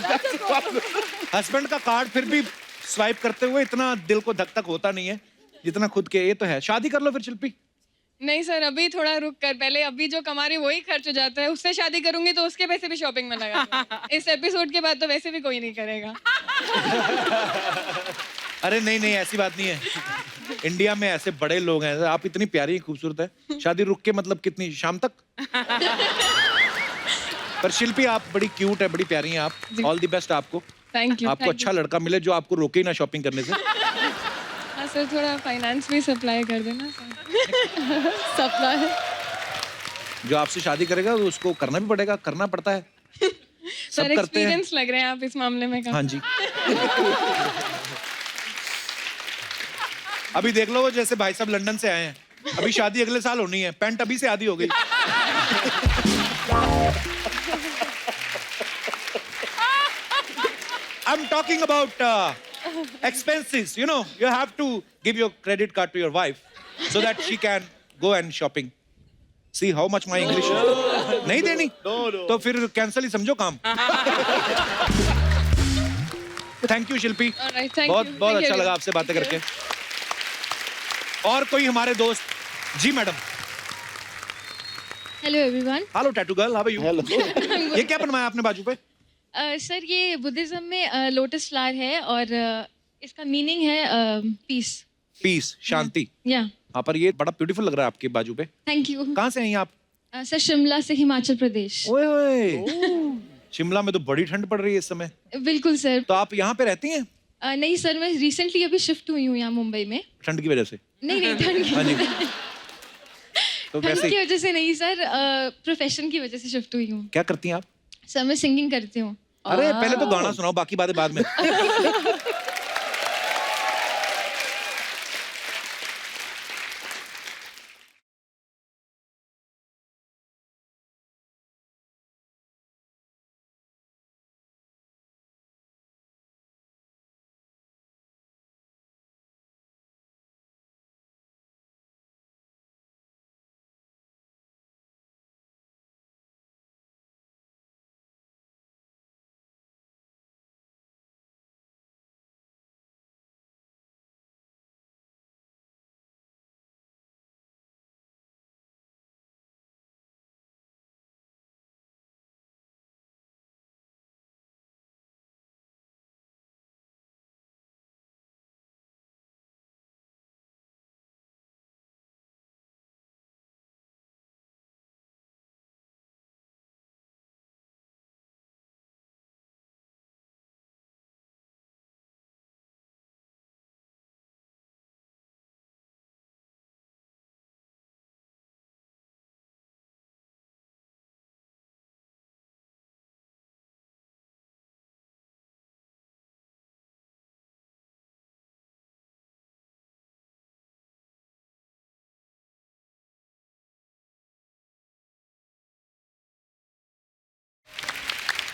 हस्बैंड का कार्ड फिर भी स्वाइप करते हुए इतना दिल को धक धक होता नहीं है जितना खुद के। ये तो है। शादी कर लो फिर शिल्पी। नहीं सर, अभी थोड़ा रुक कर, पहले अभी जो कमा रही वही खर्च हो जाता है, उससे शादी करूंगी तो उसके पैसे भी शॉपिंग में लगा दूंगी। इस एपिसोड के बाद तो वैसे भी कोई नहीं करेगा। अरे नहीं नहीं, ऐसी बात नहीं है। इंडिया में ऐसे बड़े लोग हैं। आप इतनी प्यारी खूबसूरत है, शादी रुक के मतलब कितनी, शाम तक? पर शिल्पी आप बड़ी क्यूट है, बड़ी प्यारी हैं आप। ऑल द बेस्ट आपको। Thank you. आपको अच्छा लड़का मिले जो आपको रोके ही ना शॉपिंग करने से। हाँ सर, थोड़ा फाइनेंस भी सप्लाई कर देना सर। सपना है। जो आपसे शादी करेगा तो उसको करना भी पड़ेगा, करना पड़ता है। सर, सब करते हैं। एक्सपीरियंस लग रहे हैं आप इस मामले में। हाँ जी। अभी देख लो, वो जैसे भाई साहब लंदन से आए हैं, अभी शादी अगले साल होनी है, पैंट अभी से आधी हो गई। I'm talking about expenses. You know, you have to give your credit card to your wife so that she can go and shopping. See how much my English is. नहीं देनी? तो फिर कैंसिल ही समझो काम। Thank you Shilpi. Alright, thank बहुत you. बहुत Thank अच्छा you. लगा आपसे बातें करके। और कोई हमारे दोस्त? जी madam. Hello everyone. Hello tattoo girl, how are you? Hello. ये क्या बनवाया आपने बाजू पे? सर ये बुद्धिज्म में लोटस फ्लावर है और इसका मीनिंग है पीस। पीस, शांति। या हाँ, पर ये बड़ा ब्यूटीफुल लग रहा है आपके बाजू पे। Thank you. कहाँ से हैं ये आप? सर शिमला से, हिमाचल प्रदेश। ओए ओए, शिमला में तो बड़ी ठंड पड़ रही है इस समय। बिल्कुल सर। तो आप यहाँ पे रहती हैं? नहीं सर, मैं रिसेंटली अभी शिफ्ट हुई हूँ यहाँ मुंबई में। ठंड की वजह से? नहीं नहीं, ठंड हाँ जी। की तो ठंड वैसे की वजह से नहीं सर, प्रोफेशन की वजह से शिफ्ट हुई हूँ। क्या करती हैं आप? सर मैं सिंगिंग करती हूँ। अरे पहले तो गाना सुनाओ, बाकी बातें बाद में।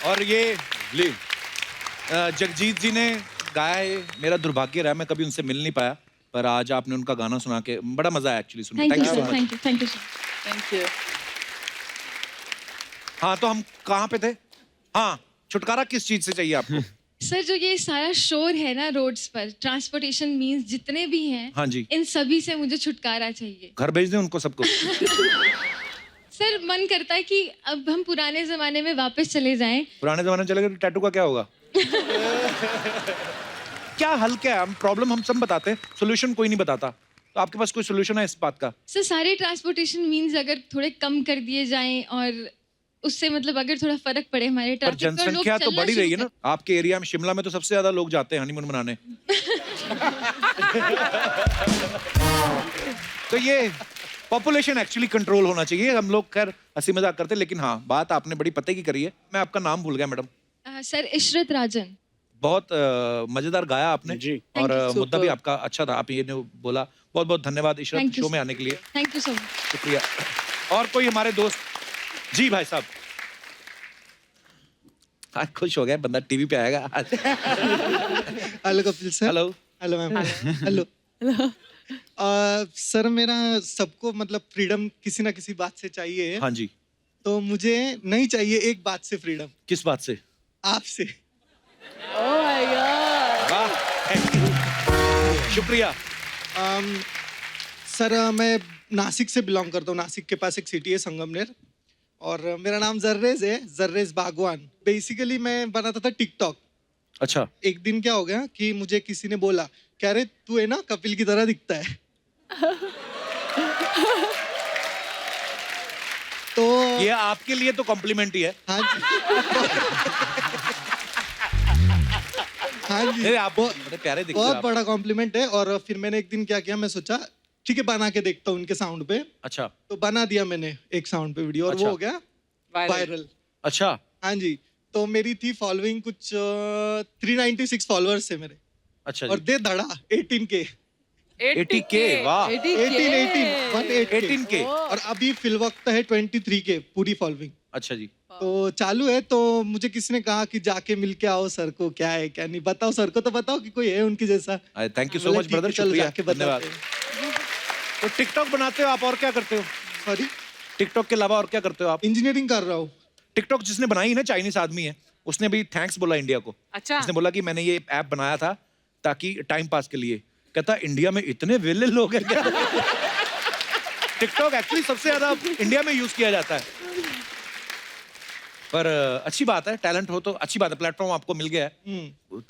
और ये जगजीत जी ने गाया है, मेरा दुर्भाग्य रहा मैं कभी उनसे मिल नहीं पाया, पर आज आपने उनका गाना सुना के बड़ा मजा आया एक्चुअली सुन के। Thank you so sir, much. Thank you, thank you sir. Thank you. हाँ, तो हम कहाँ पे थे? हाँ, छुटकारा किस चीज से चाहिए आपको? सर जो ये सारा शोर है ना रोड्स पर, ट्रांसपोर्टेशन मींस जितने भी हैं, हाँ जी। इन सभी से मुझे छुटकारा चाहिए। घर भेज दें उनको सबको? सर मन करता है कि अब हम पुराने जमाने में वापस चले जाएं। पुराने जमाने में चले गए तो टैटू का क्या होगा? क्या हल क्या है? हम प्रॉब्लम हम सब बताते हैं, सोल्यूशन कोई नहीं बताता। तो आपके पास कोई सोल्यूशन है इस बात का? सर सारे ट्रांसपोर्टेशन मींस अगर थोड़े कम कर दिए जाएं और उससे मतलब अगर थोड़ा फर्क पड़े हमारे पर ट्रैफिक पर, लोग जनसंख्या तो चलना बढ़ी शुरू रही है ना कर- आपके एरिया में। शिमला में तो सबसे ज्यादा लोग जाते हैं हनीमून मनाने। तो ये पॉपुलेशन एक्चुअली कंट्रोल होना चाहिए। हम लोग खैर हंसी मजाक करते हैं, लेकिन हाँ, बात आपने बड़ी पते की करी है। मैं आपका नाम भूल गया मैडम। सर इशरत राजन। बहुत मजेदार गाया आपने जी। और you. मुद्दा भी Superb. आपका अच्छा था, आप ये ने बोला। बहुत बहुत धन्यवाद इशरत Thank you, शो में sir. आने के लिए, थैंक यू सो मच। शुक्रिया। और कोई हमारे दोस्त? जी भाई साहब। आज खुश हो गया बंदा, टीवी पे आएगा आज। Hello Kapil sir. Hello. Hello ma'am. Hello. Sir मेरा सबको मतलब फ्रीडम किसी ना किसी बात से चाहिए, हाँ जी। तो मुझे नहीं चाहिए एक बात से फ्रीडम, किस बात से? आपसे। Oh my God. वाह, thank you. शुक्रिया। सर मैं नासिक से बिलोंग करता हूँ। नासिक के पास एक सिटी है संगमनेर, और मेरा नाम जर्रेज है, जर्रेज बागवान। बेसिकली मैं बनाता था टिकटॉक। अच्छा। एक दिन क्या हो गया कि मुझे किसी ने बोला, कह रहे तू है ना कपिल की तरह दिखता है। तो ये आपके लिए तो कॉम्प्लीमेंट ही है। हाँ जी। हाँ जी, नहीं, आप बड़े प्यारे दिखते हो बहुत आप। बड़ा कॉम्प्लीमेंट है। और फिर मैंने एक दिन क्या किया, मैं सोचा ठीक है बना के देखता हूँ उनके साउंड पे। अच्छा। तो बना दिया मैंने एक साउंड पे वीडियो, और अच्छा। वो हो गया वायरल। अच्छा। हाँ जी, तो मेरी थी फॉलोइंग कुछ 396 फॉलोअर्स है मेरे, अच्छा और जी। दे धड़ा 18K। 80K, वाह। 18K। और अभी फिल वक्त है 23K पूरी फॉलोइंग। अच्छा जी। तो चालू है। तो मुझे किसी ने कहा कि जाके मिल के आओ सर को, क्या है क्या नहीं, बताओ सर को, तो बताओ कि कोई है उनकी जैसा। थैंक यू सो बोले, मच ठीक है, ब्रदर, चलो शुक्रिया, जाके बताते धन्यवाद। हैं। तो टिकटॉक बनाते हो आप, और क्या करते हो? सॉरी, टिकटॉक के अलावा और क्या करते हो आप? इंजीनियरिंग कर रहा हूँ। टिकटॉक जिसने बनाई ना, चाइनीज आदमी है, उसने भी थैंक्स बोला इंडिया को। अच्छा। उसने बोला कि मैंने ये ऐप बनाया था ताकि टाइम पास के लिए। कहता इंडिया में इतने वेले लोग हैं क्या? टिकटॉक एक्चुअली सबसे ज्यादा इंडिया में यूज किया जाता है। पर अच्छी बात है, टैलेंट हो तो अच्छी बात है, प्लेटफॉर्म आपको मिल गया है,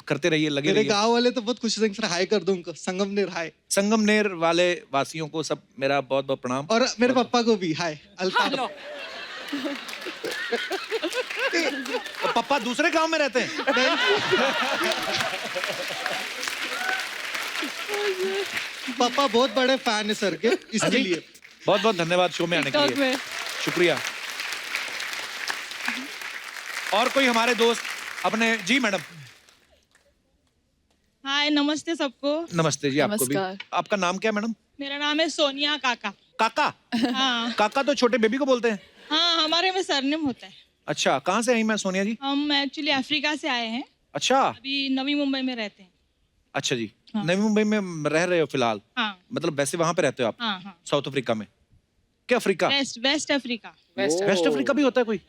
करते रहिए, लगे मेरे रहिए। गांव वाले तो बहुत खुश हैं, फिर हाई कर दो उनको, संगमनेर हाय। संगमनेर वाले वासियों को सब मेरा बहुत बहुत प्रणाम। और मेरे पापा को भी हाय, अल्ताफ। और पापा दूसरे गांव में रहते हैं? पापा बहुत बड़े फैन है सर के, इसके लिए बहुत बहुत धन्यवाद शो में आने के TikTok लिए, में। शुक्रिया। और कोई हमारे दोस्त अपने? जी मैडम। हाय, नमस्ते सबको। नमस्ते जी, आपको भी। नमस्कार। आपका नाम क्या है मैडम? मेरा नाम है सोनिया काका। काका? हाँ काका तो छोटे बेबी को बोलते हैं। हाँ, हमारे में सरनेम होता है। अच्छा, कहाँ से आई मैं सोनिया जी? हम एक्चुअली अफ्रीका से आए हैं, अच्छा। अभी नवी मुंबई में रहते हैं। अच्छा जी, हाँ। नवी मुंबई में रह रहे हो फिलहाल? हाँ मतलब वैसे वहां पे रहते हो आप? हाँ हाँ। साउथ अफ्रीका में? क्या Africa? West Africa. West Africa भी होता है कोई?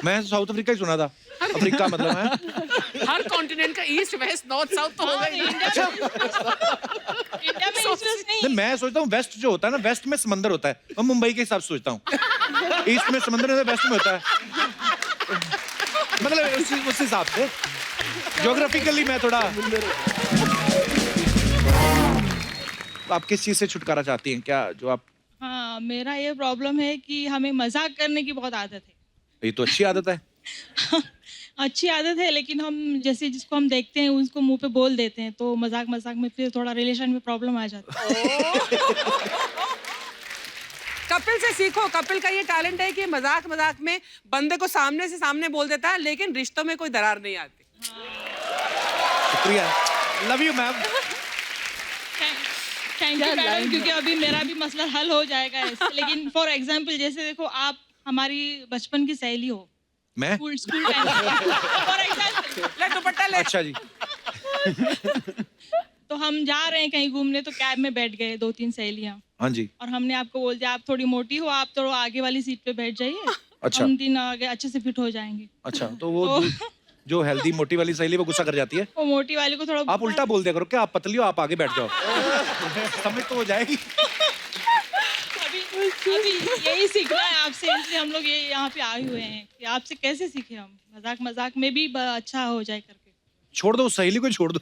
मैं साउथ अफ्रीका ही सुना था, अफ्रीका मतलब है। हर कॉन्टिनेंट का ईस्ट वेस्ट नॉर्थ साउथ तो होगा ही। इंडिया में ईस्ट वेस्ट नहीं। नहीं, मैं सोचता हूँ वेस्ट जो होता है ना, वेस्ट में समंदर होता है, मैं मुंबई के हिसाब से सोचता हूँ। ईस्ट में समंदर नहीं होता, वेस्ट में होता है, मतलब उस हिसाब से ज्योग्राफिकली मैं थोड़ा। आप किस चीज से छुटकारा चाहती हैं? क्या जो आप? हाँ, मेरा ये प्रॉब्लम है कि हमें मजाक करने की बहुत आदत है। ये तो अच्छी आदत है। अच्छी आदत है, लेकिन हम जैसे जिसको हम देखते हैं उसको मुंह पे बोल देते हैं, तो मजाक मजाक में फिर थोड़ा रिलेशन में प्रॉब्लम आ जाता है। कपिल से सीखो। कपिल का ये टैलेंट है कि मजाक मजाक में बंदे को सामने से सामने बोल देता है, लेकिन रिश्तों में कोई दरार नहीं आती। शुक्रिया, love you ma'am. Thank you madam, क्योंकि अभी मेरा भी मसला हल हो जाएगा ऐसे। लेकिन फॉर एग्जांपल जैसे देखो, आप हमारी बचपन की सहेली हो, मैं? School time for example. ले दुपट्टा ले। अच्छा जी। तो हम जा रहे हैं कहीं घूमने, तो कैब में बैठ गए 2-3 सहेलियां, हाँ जी। और हमने आपको बोल दिया आप थोड़ी मोटी हो, आप थोड़ा आगे वाली सीट पे बैठ जाइए। अच्छा। हम 3 आगे अच्छे से फिट हो जाएंगे। अच्छा, तो वो जो हेल्दी मोटी वाली सहेली वो गुस्सा कर जाती है? वो मोटी वाली को थोड़ा आप उल्टा बोल दिया करो, क्या आप पतली हो, आप आगे बैठ जाओ। समझ तो हो जाएगी। अभी यही सीखना है आपसे, इसलिए हम लोग ये यहाँ पे आए हुए हैं कि आपसे कैसे सीखे हम मजाक मजाक में भी अच्छा हो जाए करके। छोड़ दो उस सहेली को, छोड़ दो।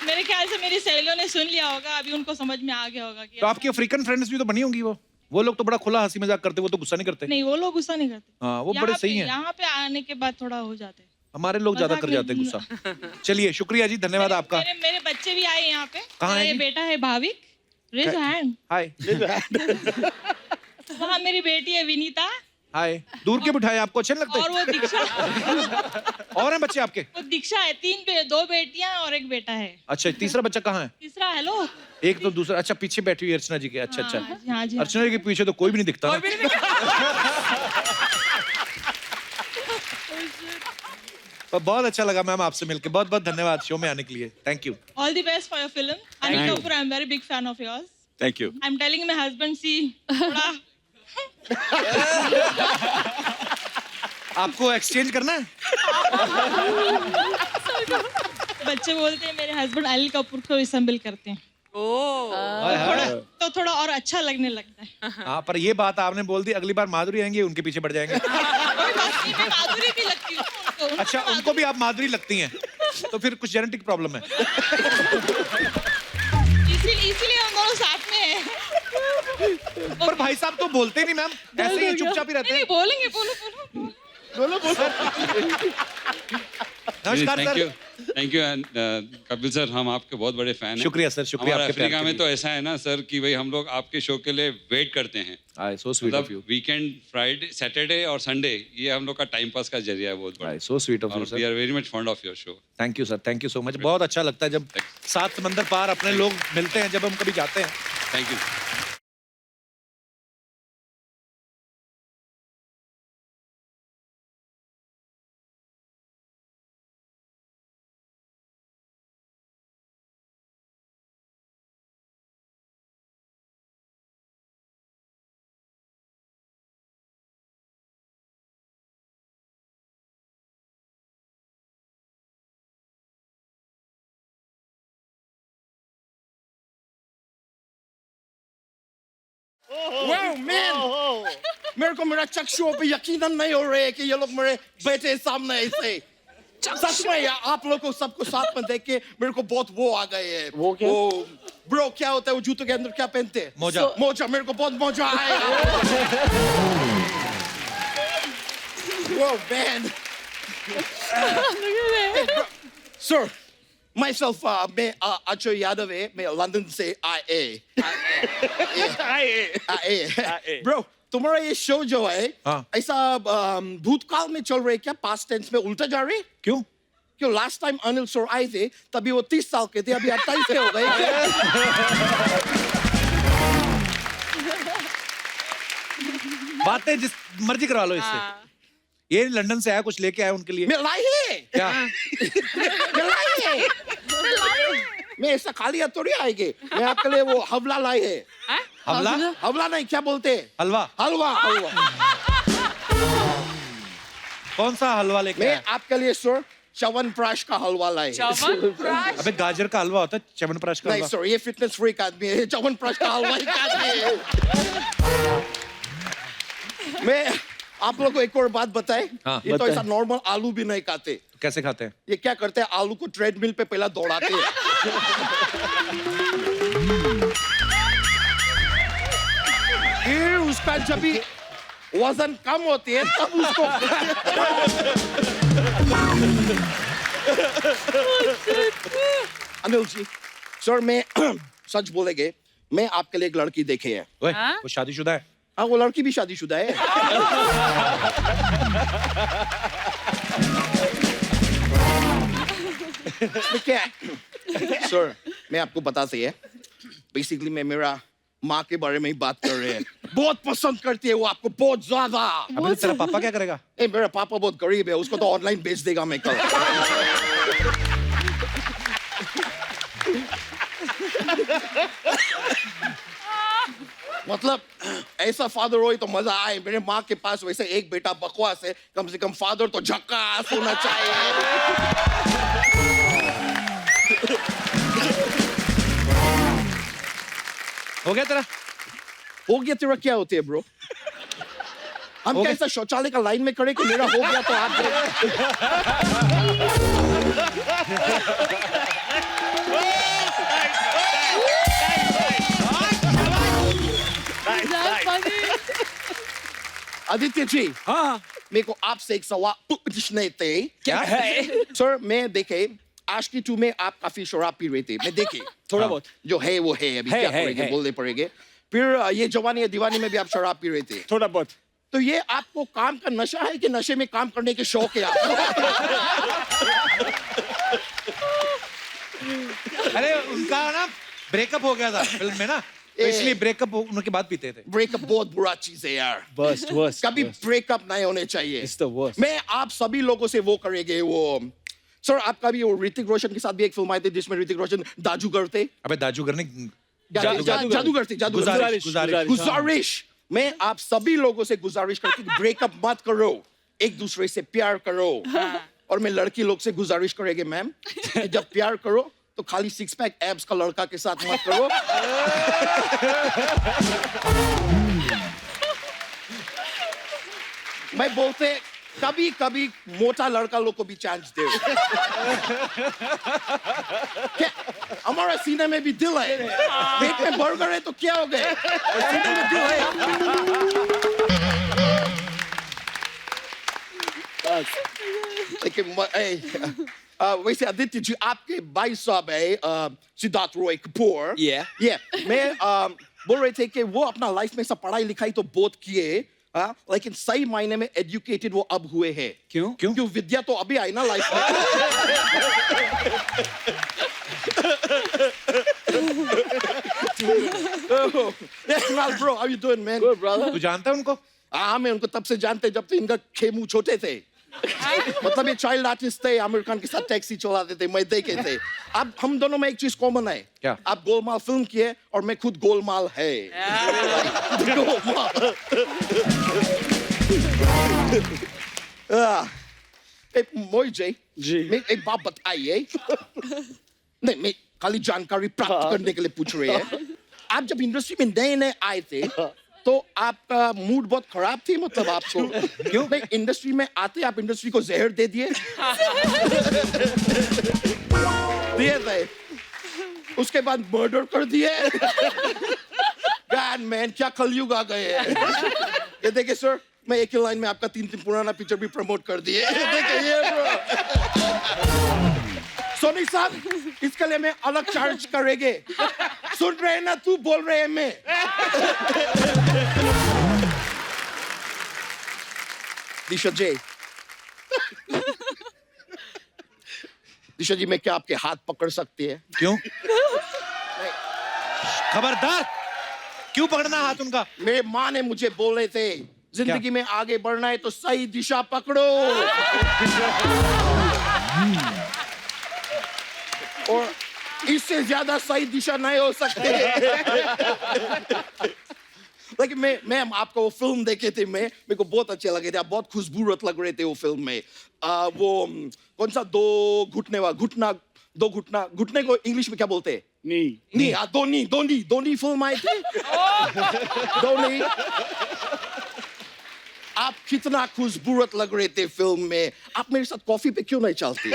मेरे ख्याल से मेरी सहेलियों ने सुन लिया होगा, अभी उनको समझ में आ गया होगा कि तो आपकी अफ्रीकन फ्रेंड्स भी तो बनी होंगी, वो लोग तो बड़ा खुला हंसी मजाक करते, वो तो गुस्सा नहीं करते। नहीं, वो लोग गुस्सा नहीं करते। हाँ, वो बड़े सही हैं। यहाँ पे आने के बाद थोड़ा हो जाते हैं। हमारे लोग ज्यादा मजाक कर में जाते हैं गुस्सा। चलिए, शुक्रिया जी, धन्यवाद आपका। मेरे बच्चे भी आए यहाँ पे। कहाँ है मेरा जी? बेटा है भाविक, रेज हैंड। हाय। वहाँ मेरी बेटी है विनीता, हाय। दूर के बिठाए, आपको अच्छे नहीं और वो दीक्षा लगते? और हैं बच्चे आपके? वो दीक्षा है, 2 बेटियां और 1 बेटा है। अच्छा, तीसरा बच्चा कहाँ है? तीसरा हेलो। एक तो दूसरा, अच्छा पीछे बैठी हुई अर्चना जी के, अच्छा अच्छा। हाँ जी, हाँ जी। अर्चना जी के पीछे तो कोई भी नहीं दिखता ना। पर बहुत अच्छा लगा मैम आपसे मिलके, बहुत बहुत धन्यवाद शो में आने के लिए, thank you. All the best for your film. Anil Kapoor, I'm very big fan of yours. Thank you. I'm telling my husband, see, थोड़ा आपको एक्सचेंज करना है? बच्चे बोलते हैं मेरे हस्बैंड अनिल कपूर को रिसेंबल करते हैं। थोड़ा और अच्छा लगने लगता है। हाँ, पर ये बात आपने बोल दी, अगली बार माधुरी आएंगे उनके पीछे बढ़ जाएंगे। कोई बात नहीं, मैं माधुरी भी लगती हूँ उनको। अच्छा, उनको भी आप माधुरी लगती हैं, तो फिर कुछ जेनेटिक प्रॉब्लम है। इसीलिए हम दोनों साथ में हैं। पर भाई साहब तो बोलते नहीं मैम, ऐसे ही चुपचाप ही रहते हैं। बोलेंगे, बोलो। नमस्कार sir. Thank you and Kapil sir, हम आपके बहुत बड़े फैन हैं। शुक्रिया सर, शुक्रिया हमारे आपके प्यार अफ्रीका के में लिए। तो ऐसा है ना सर कि भाई हम लोग आपके शो के लिए वेट करते हैं। सो स्वीट ऑफ यू। मतलब वीकेंड, फ्राइडे, सैटरडे और संडे, ये हम लोग का टाइम पास का जरिया है बहुत बड़ा। सो स्वीट ऑफ यू और we sir. Are very much fond of your show. Thank you sir, thank you so much. बहुत अच्छा लगता है जब 7 समंदर पार अपने लोग मिलते हैं, जब हम कभी जाते हैं। Thank you. Wow, man! मेरे को मेरा चक्षुओं पे यकीन नहीं हो रहा है कि ये लोग मेरे बेटे सामने ऐसे। सच में यार, आप लोग को सबको साथ में देख के मेरे को बहुत वो आ गए हैं। वो क्या? ब्रो, क्या होता है वो जूतों के अंदर क्या पहनते हैं? मोजा। मोजा, मेरे को बहुत मोजा आया। Wow, man! Sir, myself, मैं अजय यादव है, मैं लंदन से आए। ब्रो, तुम्हारा ये शो जो है, ऐसा भूतकाल में चल रहा है क्या? पास्ट टेंस में उल्टा जा रहे? क्यों? क्यों लास्ट टाइम अनिल सर आए थे तभी वो 30 साल के थे, अभी 28 के हो गए। बातें जिस मर्जी करा लो इससे। ये लंदन से आया, कुछ लेके आया उनके लिए। मैं लाई है क्या? मैं लाई है। मैं ऐसा खाली हाथ थोड़ी आएंगे, मैं आपके लिए वो हवला लाई है। हमला? हवला नहीं, क्या बोलते हैं? हलवा। हलवा। कौन सा हलवा लेके मैं आया? आपके लिए सर च्यवनप्राश का हलवा लाई। अबे गाजर का हलवा होता है, च्यवनप्राश का नहीं हलवा। सर, ये फिटनेस फ्रीक आदमी है, च्यवनप्राश का हलवा ही आदमी है। मैं आप लोग को एक और बात बताए, हाँ, ये तो ऐसा नॉर्मल आलू भी नहीं खाते। कैसे खाते हैं? ये क्या करते हैं, आलू को ट्रेडमिल पे पहला दौड़ाते हैं। फिर उसका जब भी वजन कम होती है तब उसको अनिल जी, सर मैं सच बोलेंगे, मैं आपके लिए एक लड़की देखे है। वो शादीशुदा है? हाँ, वो लड़की भी शादीशुदा है। क्या सर, मैं आपको बता से है, बेसिकली मैं मेरा माँ के बारे में ही बात कर रहे हैं। बहुत पसंद करती है वो आपको, बहुत ज्यादा। अबे तेरा पापा क्या करेगा? मेरा पापा बहुत गरीब है, उसको तो ऑनलाइन बेच देगा मैं कल। मतलब ऐसा फादर हो तो मजा आए। मेरे माँ के पास वैसे एक बेटा बकवास है, कम से कम फादर तो झक्कास होना चाहिए। हो गया तेरा? हो गया तेरा क्या होती है ब्रो? हम कैसा शौचालय का लाइन में खड़े कि मेरा हो गया तो आप आदित्य जी, हाँ, मेरे को आपसे एक सवाल पूछने थे। क्या है? सर, मैं देखे आशिकी 2 में आप काफी शराब पी रहे थे, मैं देखे थोड़ा बहुत जो है वो है, अभी क्या करेंगे, बोलने पड़ेंगे। फिर ये जवानी है दीवानी में भी आप शराब पी रहे थे। थोड़ा बहुत। तो ये आपको काम का नशा है कि नशे में काम करने के शौक है आपको? अरे उनका ना ब्रेकअप हो गया था फिल्म में ना, तो इसलिए ब्रेकअप उनके बाद पीते थे। ब्रेकअप बहुत बुरा चीज है यार। worst कभी ब्रेकअप नहीं होने चाहिए। It's the worst. मैं आप सभी लोगों से वो करेंगे वो सर, आपका भी वो ऋतिक रोशन के साथ भी एक फिल्म आई थी जिसमें ऋतिक रोशन जादूगर थे। अबे जादूगर ने जादूगर थे, गुजारिश। मैं आप सभी लोगों से गुजारिश करती हूँ, ब्रेकअप मत करो, एक दूसरे से प्यार करो। और मैं लड़की लोग से गुजारिश करेंगे मैम कि जब प्यार करो तो खाली 6 पैक एब्स का लड़का के साथ मत करो। मैं बोलते कभी कभी मोटा लड़का लोग को भी चांस दे। हमारा सीने में भी दिल है, पेट में बर्गर है तो क्या हो गया, सीने में दिल है। लेकिन वैसे आदित्य जी, आपके भाई साहब है सिद्धार्थ रॉय कपूर। मैं बोल रहे थे कि वो अपना लाइफ में सब पढ़ाई लिखाई तो बहुत किए, लेकिन सही मायने में एजुकेटेड वो अब हुए हैं। क्यों? क्योंकि विद्या तो अभी आई ना लाइफ में। Bro, how you doing, man? Good, brother. तू जानता है उनको? हाँ, मैं उनको तब से जानते जब से इनका खेमू छोटे थे। मतलब ये चाइल्ड आर्टिस्ट थे, आमिर खान के साथ टैक्सी चलाते थे, मैं देखे थे। अब हम दोनों में एक चीज कॉमन है। क्या? आप गोलमाल फिल्म किए और मैं खुद गोलमाल है। मोहित जी, मैं एक बात बताइए। नहीं, मैं खाली जानकारी प्राप्त करने के लिए पूछ रहे हैं। आप जब इंडस्ट्री में नए नए आए थे तो आपका मूड बहुत खराब थी, मतलब आपको क्यों? नहीं, इंडस्ट्री में आते आप इंडस्ट्री को जहर दे दिए। दिए थे, उसके बाद मर्डर कर दिए। God man, क्या कलयुग आ गए हैं। ये देखिए सर, मैं एक ही लाइन में आपका 3 पुराना पिक्चर भी प्रमोट कर दिए। देखिए ब्रो। सोनी साहब, इसके लिए मैं अलग चार्ज करेंगे। सुन रहे हैं ना, तू बोल रहे हैं मैं। दिशा जी, मैं क्या आपके हाथ पकड़ सकती है? क्यों? खबरदार, क्यों पकड़ना हाथ उनका? मेरे माँ ने मुझे बोले थे, जिंदगी में आगे बढ़ना है तो सही दिशा पकड़ो। और इससे ज्यादा सही दिशा नहीं हो सकते। लेकिन मैं आपको वो फिल्म देखे थे, मेरे को बहुत अच्छे लगे थे, आप बहुत खूबसूरत लग रहे थे वो फिल्म में। वो कौन सा दो घुटने को इंग्लिश में क्या बोलते हैं? नी। दोनी फिल्म आई थी। दोनी। आप कितना खूबसूरत लग रहे थे फिल्म में। आप मेरे साथ कॉफी पे क्यों नहीं चलती?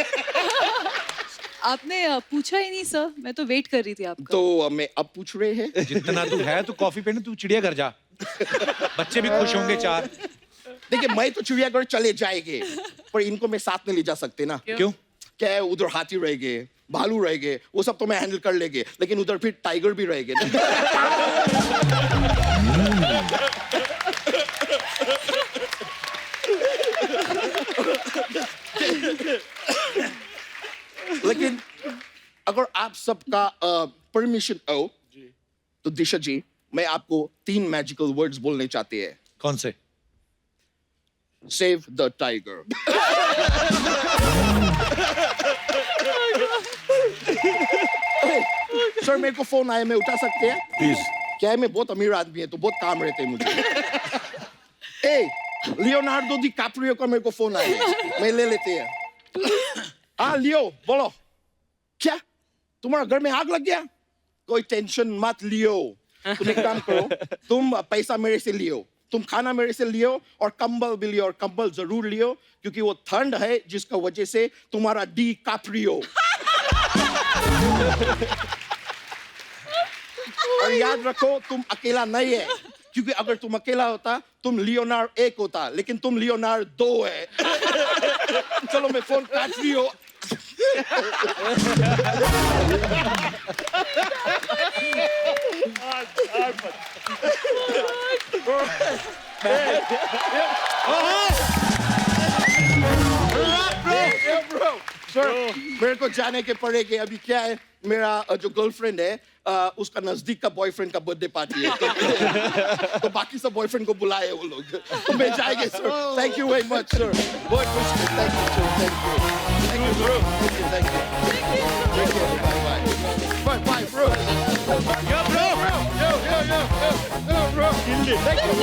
आपने पूछा ही नहीं सर, मैं तो वेट कर रही थी आपका। तो मैं अब पूछ रहे हैं। जितना तू है तू कॉफी पे ना, तू चिड़ियाघर जा, बच्चे भी खुश होंगे 4। देखिए, मैं तो चिड़ियाघर चले जाएंगे, पर इनको मैं साथ में ले जा सकते ना। क्यों? क्या है, उधर हाथी रहेंगे, भालू रहेंगे, वो सब तो मैं हैंडल कर लेंगे, लेकिन उधर फिर टाइगर भी रहेंगे। लेकिन अगर आप सबका परमिशन हो तो दिशा जी, मैं आपको 3 मैजिकल वर्ड्स बोलने चाहते हैं। कौन से? Save the tiger. सर, मेरे को फोन आया, मैं उठा सकते हैं? प्लीज। क्या है, मैं बहुत अमीर आदमी है तो बहुत काम रहते हैं मुझे। लियोनार्डो डी कैप्रियो का मेरे को फोन आया, मैं ले लेते हैं। हाँ लियो, बोलो। क्या तुम्हारा घर में आग लग गया? कोई टेंशन मत लियो, तुम एक काम करो, तुम पैसा मेरे से लियो, तुम खाना मेरे से लियो और कंबल भी लियो, और कंबल जरूर लियो क्योंकि वो ठंड है जिसका वजह से तुम्हारा डी कैप्रियो। और याद रखो, तुम अकेला नहीं है, क्योंकि अगर तुम अकेला होता तुम लियोनार्ड 1 होता, लेकिन तुम लियोनार्ड 2 है। चलो मैं फोन काट रही हूँ। Bro, sir, मेरे को जाने के पड़ेगा अभी क्या है मेरा जो गर्लफ्रेंड है उसका नजदीक का बॉयफ्रेंड का बर्थडे पार्टी है तो बाकी सब बॉयफ्रेंड को बुलाए वो लोग तो मैं जाएंगे sir thank you very much sir बहुत खुश thank you sir thank you bro thank you bye bye bye bro yo bro yo bro thank you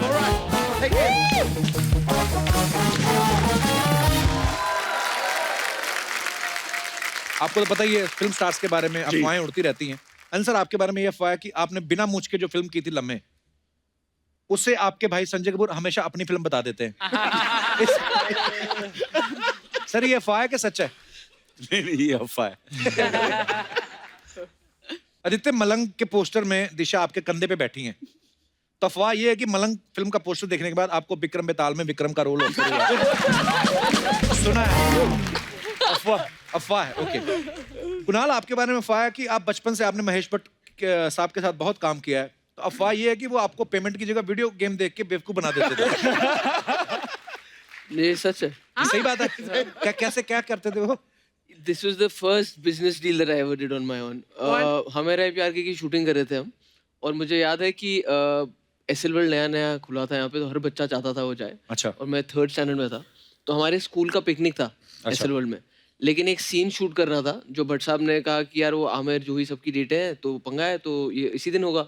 all right take care आपको तो पता ही है फिल्म स्टार्स के बारे में अफवाहें उड़ती रहती हैं। अनिल सर, आपके बारे में ये अफवाह है कि आपने बिना मूंछ के जो फिल्म की थी लम्हे, उससे आपके भाई संजय कपूर हमेशा अपनी फिल्म बता देते हैं। सर ये अफवाह है कि सच है? नहीं, ये अफवाह है। आदित्य, मलंग के पोस्टर में दिशा आपके कंधे पे बैठी हैं, तो अफवाह ये है कि मलंग फिल्म का पोस्टर देखने के बाद आपको विक्रम बेताल में विक्रम का रोल ऑफर हुआ। सुना है? अफवाह है, ओके। कुणाल, आपके बारे में अफवाह है कि आप बचपन से आपने महेश भट्ट साहब के साथ बहुत काम किया है, तो अफवाह ये है कि वो आपको पेमेंट की जगह वीडियो गेम देख के बेवकूफ बना देते थे। ये सच है। ये सही बात है। कैसे क्या करते थे वो? This was the first business deal that I ever did on my own. हमें प्यार की शूटिंग कर रहे थे हम, और मुझे याद है कि एसएल वर्ल्ड नया खुला था यहाँ पे, तो हर बच्चा चाहता था वो जाए। अच्छा। और मैं 3rd स्टैंडर्ड में था, तो हमारे स्कूल का पिकनिक था एसएल वर्ल्ड में, लेकिन एक सीन शूट करना था जो भट्ट साहब ने कहा कि यार वो आमिर जूही सबकी डेट है तो पंगा है, तो ये इसी दिन होगा।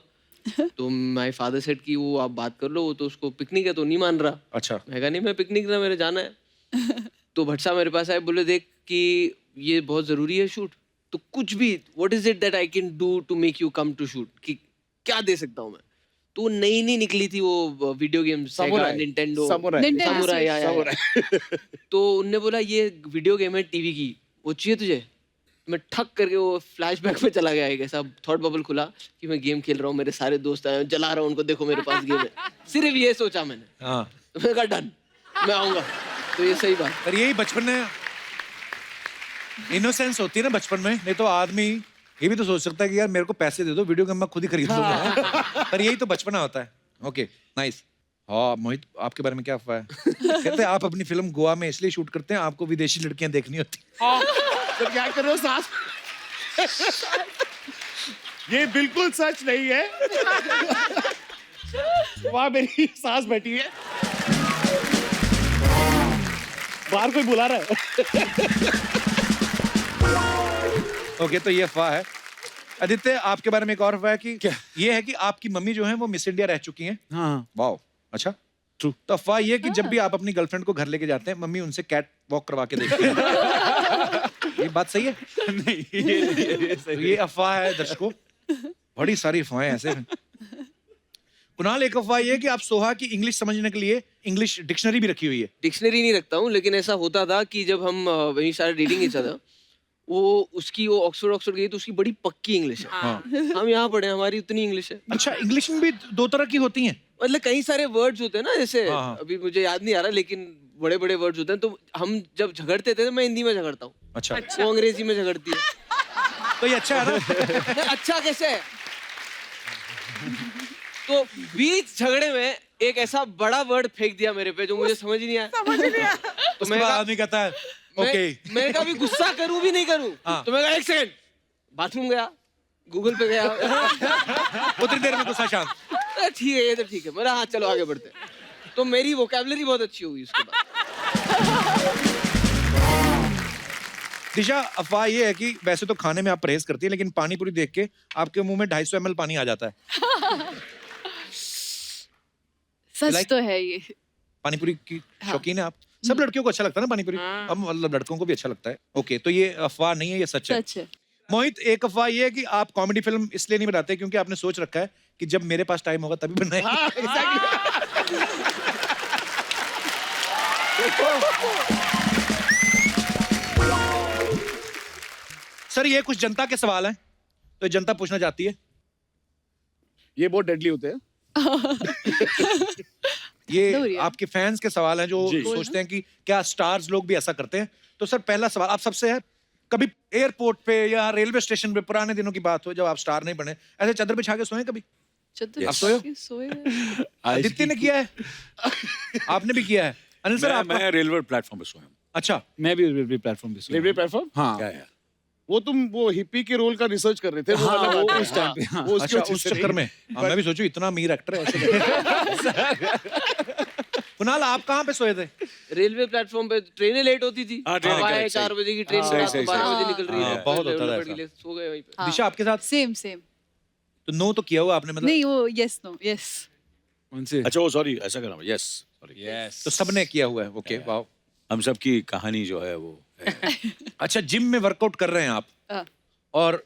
तो माय फादर सेड कि वो आप बात कर लो, वो तो उसको पिकनिक है तो नहीं मान रहा। अच्छा। मैं कहा नहीं, मैं पिकनिक ना, मेरे जाना है। तो भट्ट साहब मेरे पास आए, बोले देख कि ये बहुत जरूरी है शूट, तो कुछ भी what is it that I can do to make you come to shoot, कि क्या दे सकता हूँ मैं। तो नई निकली थी वो वीडियो गेम, निंटेंडो समुराई। तो उनने बोला ये वीडियो गेम है टीवी की, वो चाहिए तुझे? मैं ठक करके वो फ्लैशबैक में चला गया, एक ऐसा थॉट बबल खुला कि मैं गेम खेल रहा हूँ, मेरे सारे दोस्त आए, जला रहा हूँ उनको, देखो मेरे पास गेम है। सिर्फ ये सोचा मैंने। तो मैंने कहा डन, मैं आऊंगा। तो ये सही बात। पर यही बचपन में इनोसेंस होती है ना बचपन में, नहीं तो आदमी ये भी तो सोच सकता है कि यार मेरे को पैसे दे दो, वीडियो गेम मैं खुद ही खरीद लूंगा। पर यही तो बचपना होता है। Okay, nice. हाँ मोहित, आपके बारे में क्या अफवाह है? कहते हैं आप अपनी फिल्म गोवा में इसलिए शूट करते हैं, आपको विदेशी लड़कियां देखनी होती। तो क्या करो सास? ये बिल्कुल सच नहीं है। वहां मेरी सास बैठी है, बाहर कोई बुला रहा है। ओके, तो ये अफवाह है। आदित्य, आपके बारे में एक और अफवाह है कि ये है कि आपकी मम्मी जो है वो मिस इंडिया रह चुकी हैं। हाँ। वाओ, अच्छा। ट्रू। तो अफवाह ये है कि जब भी आप अपनी गर्लफ्रेंड को घर लेके जाते हैं, मम्मी उनसे कैट वॉक करवा के देखती है। ये बात सही है? नहीं, ये सही। ये अफवाह है दर्शकों, बड़ी सारी अफवाहें ऐसे हैं। कुणाल, एक अफवाह ये है कि आप सोहा की इंग्लिश समझने के लिए इंग्लिश डिक्शनरी भी रखी हुई है। डिक्शनरी नहीं रखता हूँ, लेकिन ऐसा होता था कि जब हम वहीं सारे रीडिंग इच था, वो ऑक्सफोर्ड गई तो उसकी बड़ी पक्की इंग्लिश है। हाँ। हम यहाँ पढ़े, हमारी उतनी इंग्लिश है। अच्छा, इंग्लिश में भी 2 तरह की होती हैं? मतलब कई सारे वर्ड्स होते हैं ना, जैसे हाँ। अभी मुझे याद नहीं आ रहा, लेकिन बड़े बड़े वर्ड्स होते हैं, तो हम जब झगड़ते थे तो मैं हिंदी में झगड़ता हूँ। अच्छा। वो अंग्रेजी में झगड़ती है। तो ये अच्छा है ना? अच्छा कैसे है? तो बीच झगड़े में एक ऐसा बड़ा वर्ड फेंक दिया मेरे पे जो मुझे समझ ही नहीं आया। तो मैं आदमी कहता है ओके। मैं कभी गुस्सा करूं भी नहीं करूं। तो मैं कहा 1 सेकंड, बाथरूम गया, गूगल पे गया, उतनी देर में गुस्सा शांत। ठीक है, ये तो ठीक है। मेरा हाँ, चलो आगे बढ़ते हैं। तो मेरी वोकैबुलरी बहुत अच्छी होगी उसके बाद। दिशा, अफवाह ये है कि वैसे तो खाने में आप परहेज करती है, लेकिन पानी पूरी देख के आपके मुंह में 250 ml पानी आ जाता है। सच तो है ये। पानी पूरी की शौकीन है आप? सब लड़कियों को अच्छा लगता है ना पानी पूरी? अब मतलब लड़कों को भी अच्छा लगता है। ओके, तो ये अफवाह नहीं है, ये सच है। सच है। मोहित, एक अफवाह ये है कि आप कॉमेडी फिल्म इसलिए नहीं बनाते क्योंकि आपने सोच रखा है कि जब मेरे पास टाइम होगा तभी बनाएंगे। हाँ, exactly. सर, ये कुछ जनता के सवाल हैं, तो जनता पूछना चाहती है। ये बहुत डेडली होते हैं। ये आपके फैंस के सवाल हैं जो सोचते हैं कि क्या स्टार्स लोग भी ऐसा करते हैं। तो सर, पहला सवाल आप सबसे है, कभी एयरपोर्ट पे या रेलवे स्टेशन पे, पुराने दिनों की बात हो जब आप स्टार नहीं बने, ऐसे चादर बिछा के सोए कभी? चतुर आप सोए हो? सोए आदित्य ने किया है, आपने भी किया है। अनिल सर, आपका? मैं रेलवे प्लेटफॉर्म पे सोया हूँ। अच्छा, मैं भी रेलवे प्लेटफॉर्म पे सोया रेलवे हूँ। प्लेटफॉर्म हाँ क्या यार, वो तुम वो हिप्पी के रोल का रिसर्च कर रहे थे वो हाँ, वाला वो बात है। उस टाइम पे, हाँ। वो उसके अच्छा वजह उस से चक्कर नहीं। में मैं भी सोचू इतना अमीर एक्टर है ऐसे। कुणाल, आप कहाँ पे सोए थे? रेलवे प्लेटफॉर्म पे ट्रेनें लेट होती थी। हाँ, ट्रेनें सुबह correct, 4 बजे की ट्रेन सही, रात को सही, 12 सही। बजे निकल रही हाँ, है। बहुत बस होता था डेवलपर ऐसा। के लिए सो गए वहीं पे। दिशा, आपके साथ? सेम सेम तो नो तो किया हुआ आपने, मतलब? नहीं वो यस नो यस उनसे अच्छा वो सॉरी ऐसा करना, यस सॉरी, यस तो सबने किया हुआ है, ओके, वाह। हम सब की कहानी जो है वो है। अच्छा, जिम में वर्कआउट कर रहे हैं आप, और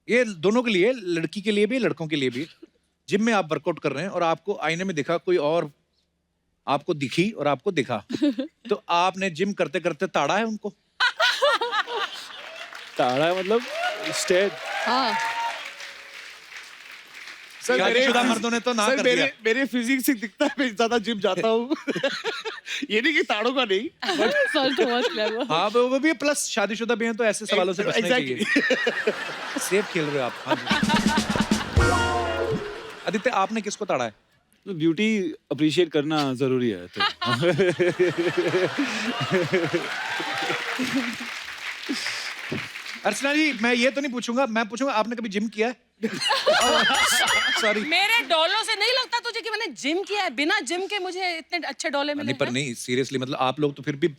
ये दोनों के लिए, लड़की के लिए भी लड़कों के लिए भी, जिम में आप वर्कआउट कर रहे हैं और आपको आईने में दिखा कोई और, आपको दिखी और आपको दिखा, तो आपने जिम करते करते ताड़ा है उनको? ताड़ा मतलब स्टेट। हाँ सर शादीशुदा मर्दों ने तो ना सर कर दिया। मेरे फिजिक्स से दिखता है मैं ज्यादा जिम जाता हूँ। ये नहीं कि ताड़ों का नहीं, सर तो बहुत क्लेवर हाँ, वो भी प्लस शादीशुदा भी हैं, तो ऐसे सवालों से बचना ही चाहिए। सेफ खेल रहे हो आप। हाँ जी। आदित्य, आपने किसको ताड़ा है? तो ब्यूटी अप्रिशिएट करना जरूरी है तो। अर्चना जी, मैं ये तो नहीं पूछूंगा, मैं पूछूंगा आपने कभी जिम किया है? सॉरी। मेरे डोलों से नहीं लगता तुझे कि मैंने जिम किया है। बिना जिम के मुझे इतने अच्छे डोले मिले नहीं, पर नहीं, सीरियसली, मतलब आप लोग तो फिर भी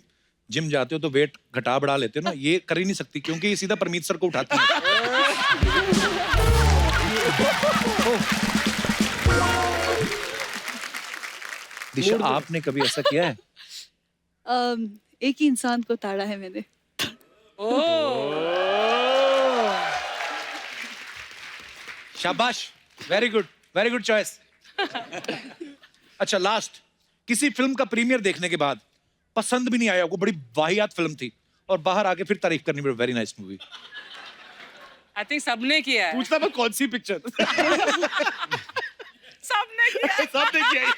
जिम जाते हो तो वेट घटा बढ़ा लेते हो ना, ये कर ही नहीं सकती क्योंकि ये सीधा परमीत सर को उठाती है। दिशा, आपने कभी ऐसा किया है? एक ही इंसान को ताड़ा है मैंने। शाबाश, वेरी गुड चॉइस। अच्छा, लास्ट, किसी फिल्म का प्रीमियर देखने के बाद पसंद भी नहीं आया, वो बड़ी वाहियात फिल्म थी, और बाहर आके फिर तारीफ करनी पड़ी, very nice movie. I think सबने किया है। पूछना मैं कौन सी पिक्चर। सबने किया है। सबने किया है।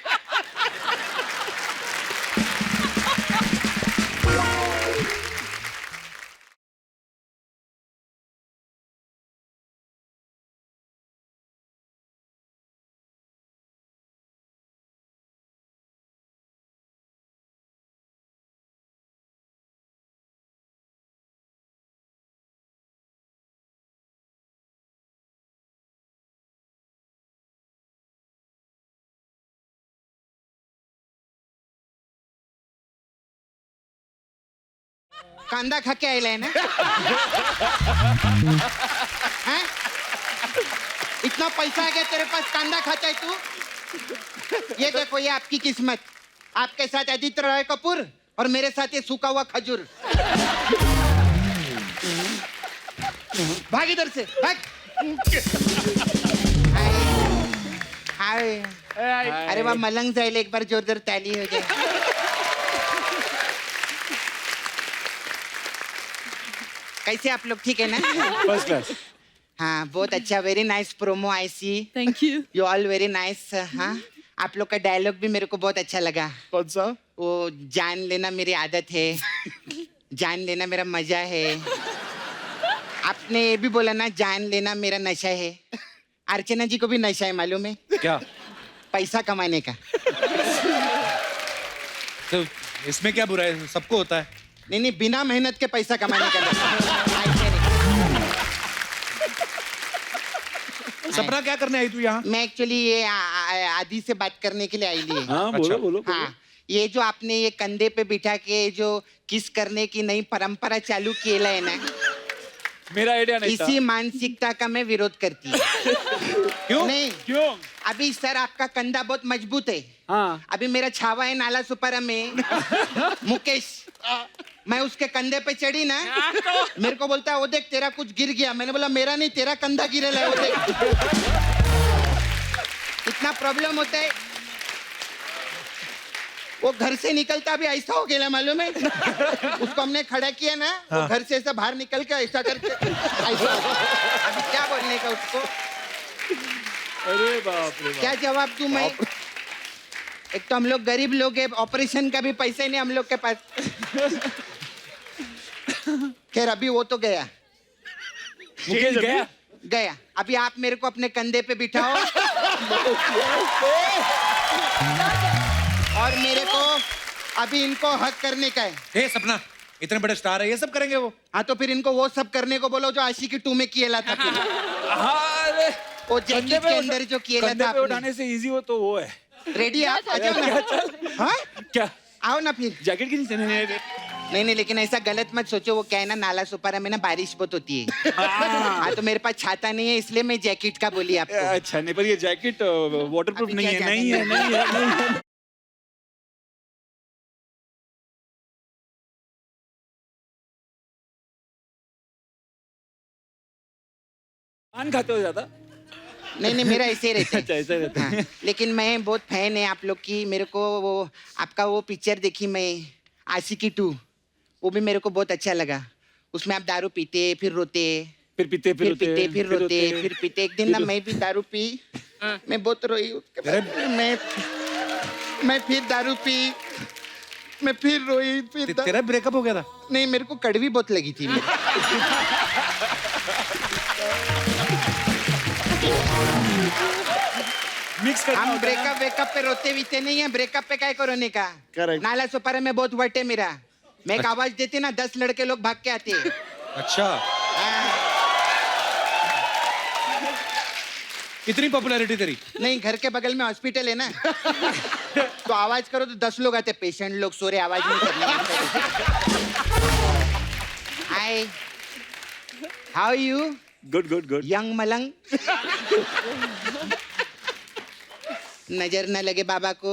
कांदा खा के आइला है ना? हैं? इतना पैसा है क्या तेरे पास, कांदा खाता है तू? ये देखो, ये आपकी किस्मत, आपके साथ आदित्य रॉय कपूर और मेरे साथ ये सूखा हुआ खजूर। भाग इधर से, भाग। हाय अरे वाह, मलंग जाइल, एक बार जोरदार ताली हो जाए। कैसे आप लोग, ठीक है ना? First class. हाँ, बहुत अच्छा, very nice promo I see. Thank you. You all very nice. हाँ, आप लोग का डायलॉग भी मेरे को बहुत अच्छा लगा। कौन सा? वो जान लेना मेरी आदत है, जान लेना मेरा मजा है। आपने ये भी बोला ना, जान लेना मेरा नशा है। अर्चना जी को भी नशा है, मालूम है? क्या? पैसा कमाने का। तो इसमें क्या बुरा है, सबको होता है। नहीं, बिना मेहनत के पैसा कमाने का नशा। सपना, क्या करने आई तू यहाँ? मैं एक्चुअली ये आदि से बात करने के लिए आई ली। हाँ, बोलो। हाँ, ये जो आपने ये कंधे पे बिठा के जो किस करने की नई परंपरा चालू किया है ना, मेरा आइडिया नहीं था। इसी मानसिकता का मैं विरोध करती हूँ। क्यों? नहीं, क्यों? अभी सर आपका कंधा बहुत मजबूत है। हाँ। अभी मेरा छावा है नाला सुपारा में, मुकेश, मैं उसके कंधे पे चढ़ी ना, मेरे को बोलता है, वो देख तेरा कुछ गिर गया। मैंने बोला मेरा नहीं, तेरा कंधा गिरेला है, वो देख। इतना प्रॉब्लम होता है। वो घर से निकलता भी ऐसा हो गया, मालूम है? उसको हमने खड़ा किया ना, वो घर से ऐसा बाहर निकल के ऐसा करके ऐसा। अभी क्या बोलने का उसको? अरे बाप रे बाप। क्या जवाब दूं मैं? एक तो हम लोग गरीब लोग हैं, ऑपरेशन का भी पैसे नहीं हम लोग के पास। खैर, अभी वो तो गया, मुकेश गया। गया। अभी आप मेरे को अपने कंधे पे बिठाओ और मेरे को अभी इनको हक करने का है। हे सपना, इतने बड़े स्टार है, ये सब करेंगे वो? हाँ तो फिर इनको वो सब करने को बोलो जो आशिकी 2 में किया था। वो जैकेट के अंदर जो किया कंधे था पे उठाने से इजी हो तो वो है। रेडी आप आ जाओ ना। हाँ क्या आओ ना फिर। जैकेट की नीचे नहीं लेकिन ऐसा गलत मत सोचो। वो क्या है ना, नाला सुपारा में ना बारिश बहुत होती है। हाँ तो मेरे पास छाता नहीं है, इसलिए मैं जैकेट का बोली आपको। अच्छा नहीं, पर ये जैकेट वाटरप्रूफ अभी नहीं क्या है, नहीं है, जाने नहीं है, नहीं है। पान खाते हो ज्यादा? नहीं मेरा ऐसे ही रहता है। अच्छा, ऐसे रहता है। हाँ, लेकिन मैं बहुत फैन है आप लोग की। मेरे को वो आपका वो पिक्चर देखी मैं, आशिकी 2, वो भी मेरे को बहुत अच्छा लगा। उसमें आप दारू पीते फिर रोते, फिर पीते फिर रोते, फिर पीते। एक दिन ना मैं भी दारू पी, मैं बहुत रोई। उसके बाद मैं फिर दारू पी, मैं फिर रोई, फिर तेरा ब्रेकअप हो गया था? नहीं, मेरे को कड़वी बहुत लगी थी। मिक्स करना हम होता है ना। ब्रेकअप पे रोते बीते नहीं है। ब्रेकअप पे काय को रोने का? Correct. नाला सुपारा में बहुत वट है मेरा। मैं एक आवाज देती ना, 10 लड़के लोग भाग के आते। अच्छा, इतनी पॉपुलैरिटी तेरी? नहीं, घर के बगल में हॉस्पिटल है ना, तो आवाज करो तो 10 लोग आते। पेशेंट लोग सो रहे, आवाज नहीं करनी। Hi, how you? Good good good. Young Malang. नजर न लगे बाबा को।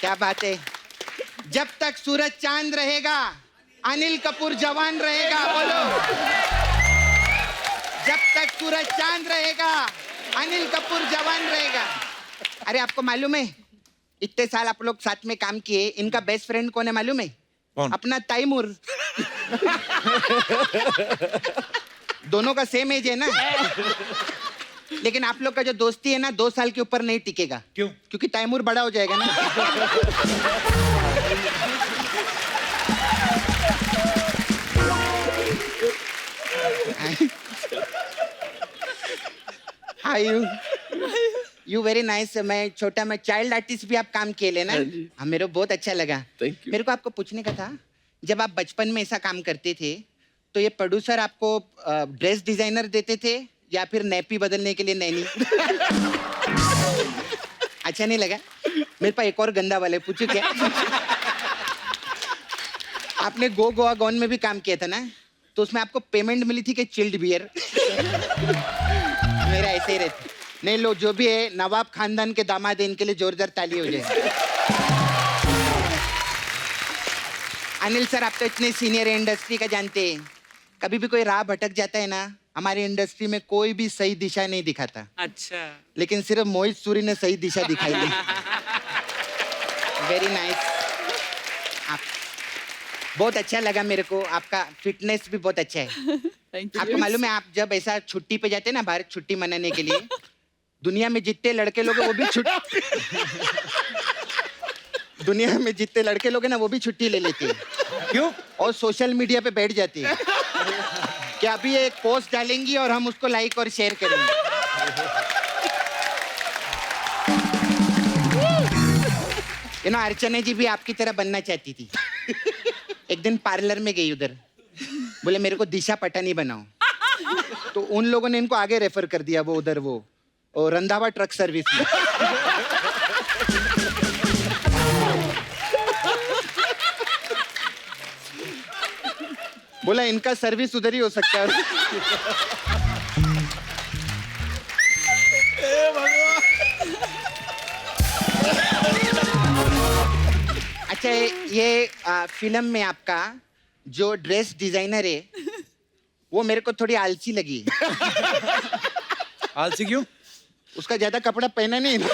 क्या बात है। जब तक सूरज चांद रहेगा, अनिल कपूर जवान रहेगा। बोलो, जब तक सूरज चांद रहेगा, अनिल कपूर जवान रहेगा। अरे आपको मालूम है, इतने साल आप लोग साथ में काम किए, इनका बेस्ट फ्रेंड कौन है मालूम है? कौन? अपना तैमूर। दोनों का सेम एज है ना। लेकिन आप लोग का जो दोस्ती है ना, 2 साल के ऊपर नहीं टिकेगा। क्यों? क्योंकि तैमूर बड़ा हो जाएगा ना। Hi you very nice. मैं छोटा मैं चाइल्ड आर्टिस्ट भी आप काम किए लेना। हाँ, मेरे को बहुत अच्छा लगा। मेरे को आपको पूछने का था, जब आप बचपन में ऐसा काम करते थे तो ये प्रोड्यूसर आपको ड्रेस डिजाइनर देते थे या फिर नैपी बदलने के लिए नैनी? अच्छा नहीं लगा? मेरे पास एक और गंदा वाला है, पूछू क्या? आपने गोवा गॉन में भी काम किया था ना, तो उसमें आपको पेमेंट मिली थी कि चिल्ड बियर? मेरा ऐसे ही रहता। नहीं लो, जो भी है, नवाब खानदान के दामाद है, इनके लिए जोरदार ताली हो जाए। अनिल सर, आप तो इतने सीनियर इंडस्ट्री का जानते हैं, कभी भी कोई राह भटक जाता है ना, हमारी इंडस्ट्री में कोई भी सही दिशा नहीं दिखाता। अच्छा, लेकिन सिर्फ मोहित सूरी ने सही दिशा दिखाई दी। Very nice. आप बहुत अच्छा लगा मेरे को, आपका फिटनेस भी बहुत अच्छा है। आपको मालूम है, आप जब ऐसा छुट्टी पे जाते हैं ना, भारत छुट्टी मनाने के लिए, दुनिया में जितने लड़के लोग हैं वो भी दुनिया में जितने लड़के लोग हैं ना, वो भी छुट्टी ले लेते हैं। क्यों? और सोशल मीडिया पे बैठ जाते हैं कि अभी एक पोस्ट डालेंगी और हम उसको लाइक और शेयर करेंगे। यू नो, अर्चना जी भी आपकी तरह बनना चाहती थी। एक दिन पार्लर में गई, उधर बोले मेरे को दिशा पटानी बनाओ, तो उन लोगों ने इनको आगे रेफर कर दिया, वो उधर वो रंधावा ट्रक सर्विस में। बोला इनका सर्विस उधर ही हो सकता है। अच्छा, ये फिल्म में आपका जो ड्रेस डिजाइनर है, वो मेरे को थोड़ी आलसी लगी। आलसी क्यों? उसका ज्यादा कपड़ा पहना नहीं ना।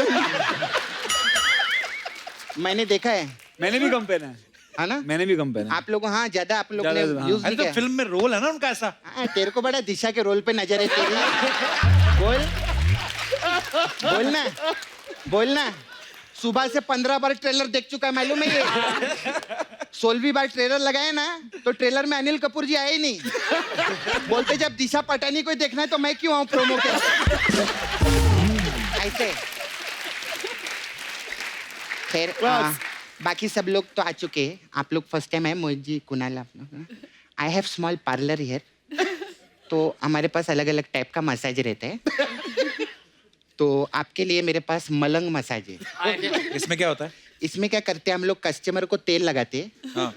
मैंने देखा है। मैंने भी कम पहना है ना? मैंने भी कम पहना। आप लोग, हाँ, ज्यादा आप लोग ने हाँ। यूज नहीं तो किया। फिल्म में रोल है ना उनका ऐसा। हाँ, तेरे को बड़ा दिशा के रोल पे नजर है तेरी। बोलना बोलना। सुबह से 15 बार ट्रेलर देख चुका है, मालूम है ये? 16वीं बार ट्रेलर लगाया ना तो ट्रेलर में अनिल कपूर जी आए ही नहीं। बोलते जब दिशा पटानी को देखना है तो मैं क्यों आऊं प्रोमो के ऐसे। फिर बाकी सब लोग तो आ चुके हैं, आप लोग फर्स्ट टाइम है। मोहित जी, कुणाल, आप I have small parlour here, तो हमारे पास अलग अलग टाइप का मसाज रहता है। तो आपके लिए मेरे पास मलंग मसाज है। इसमें क्या होता है? इसमें क्या करते हैं हम लोग, कस्टमर को तेल लगाते हैं, हाँ।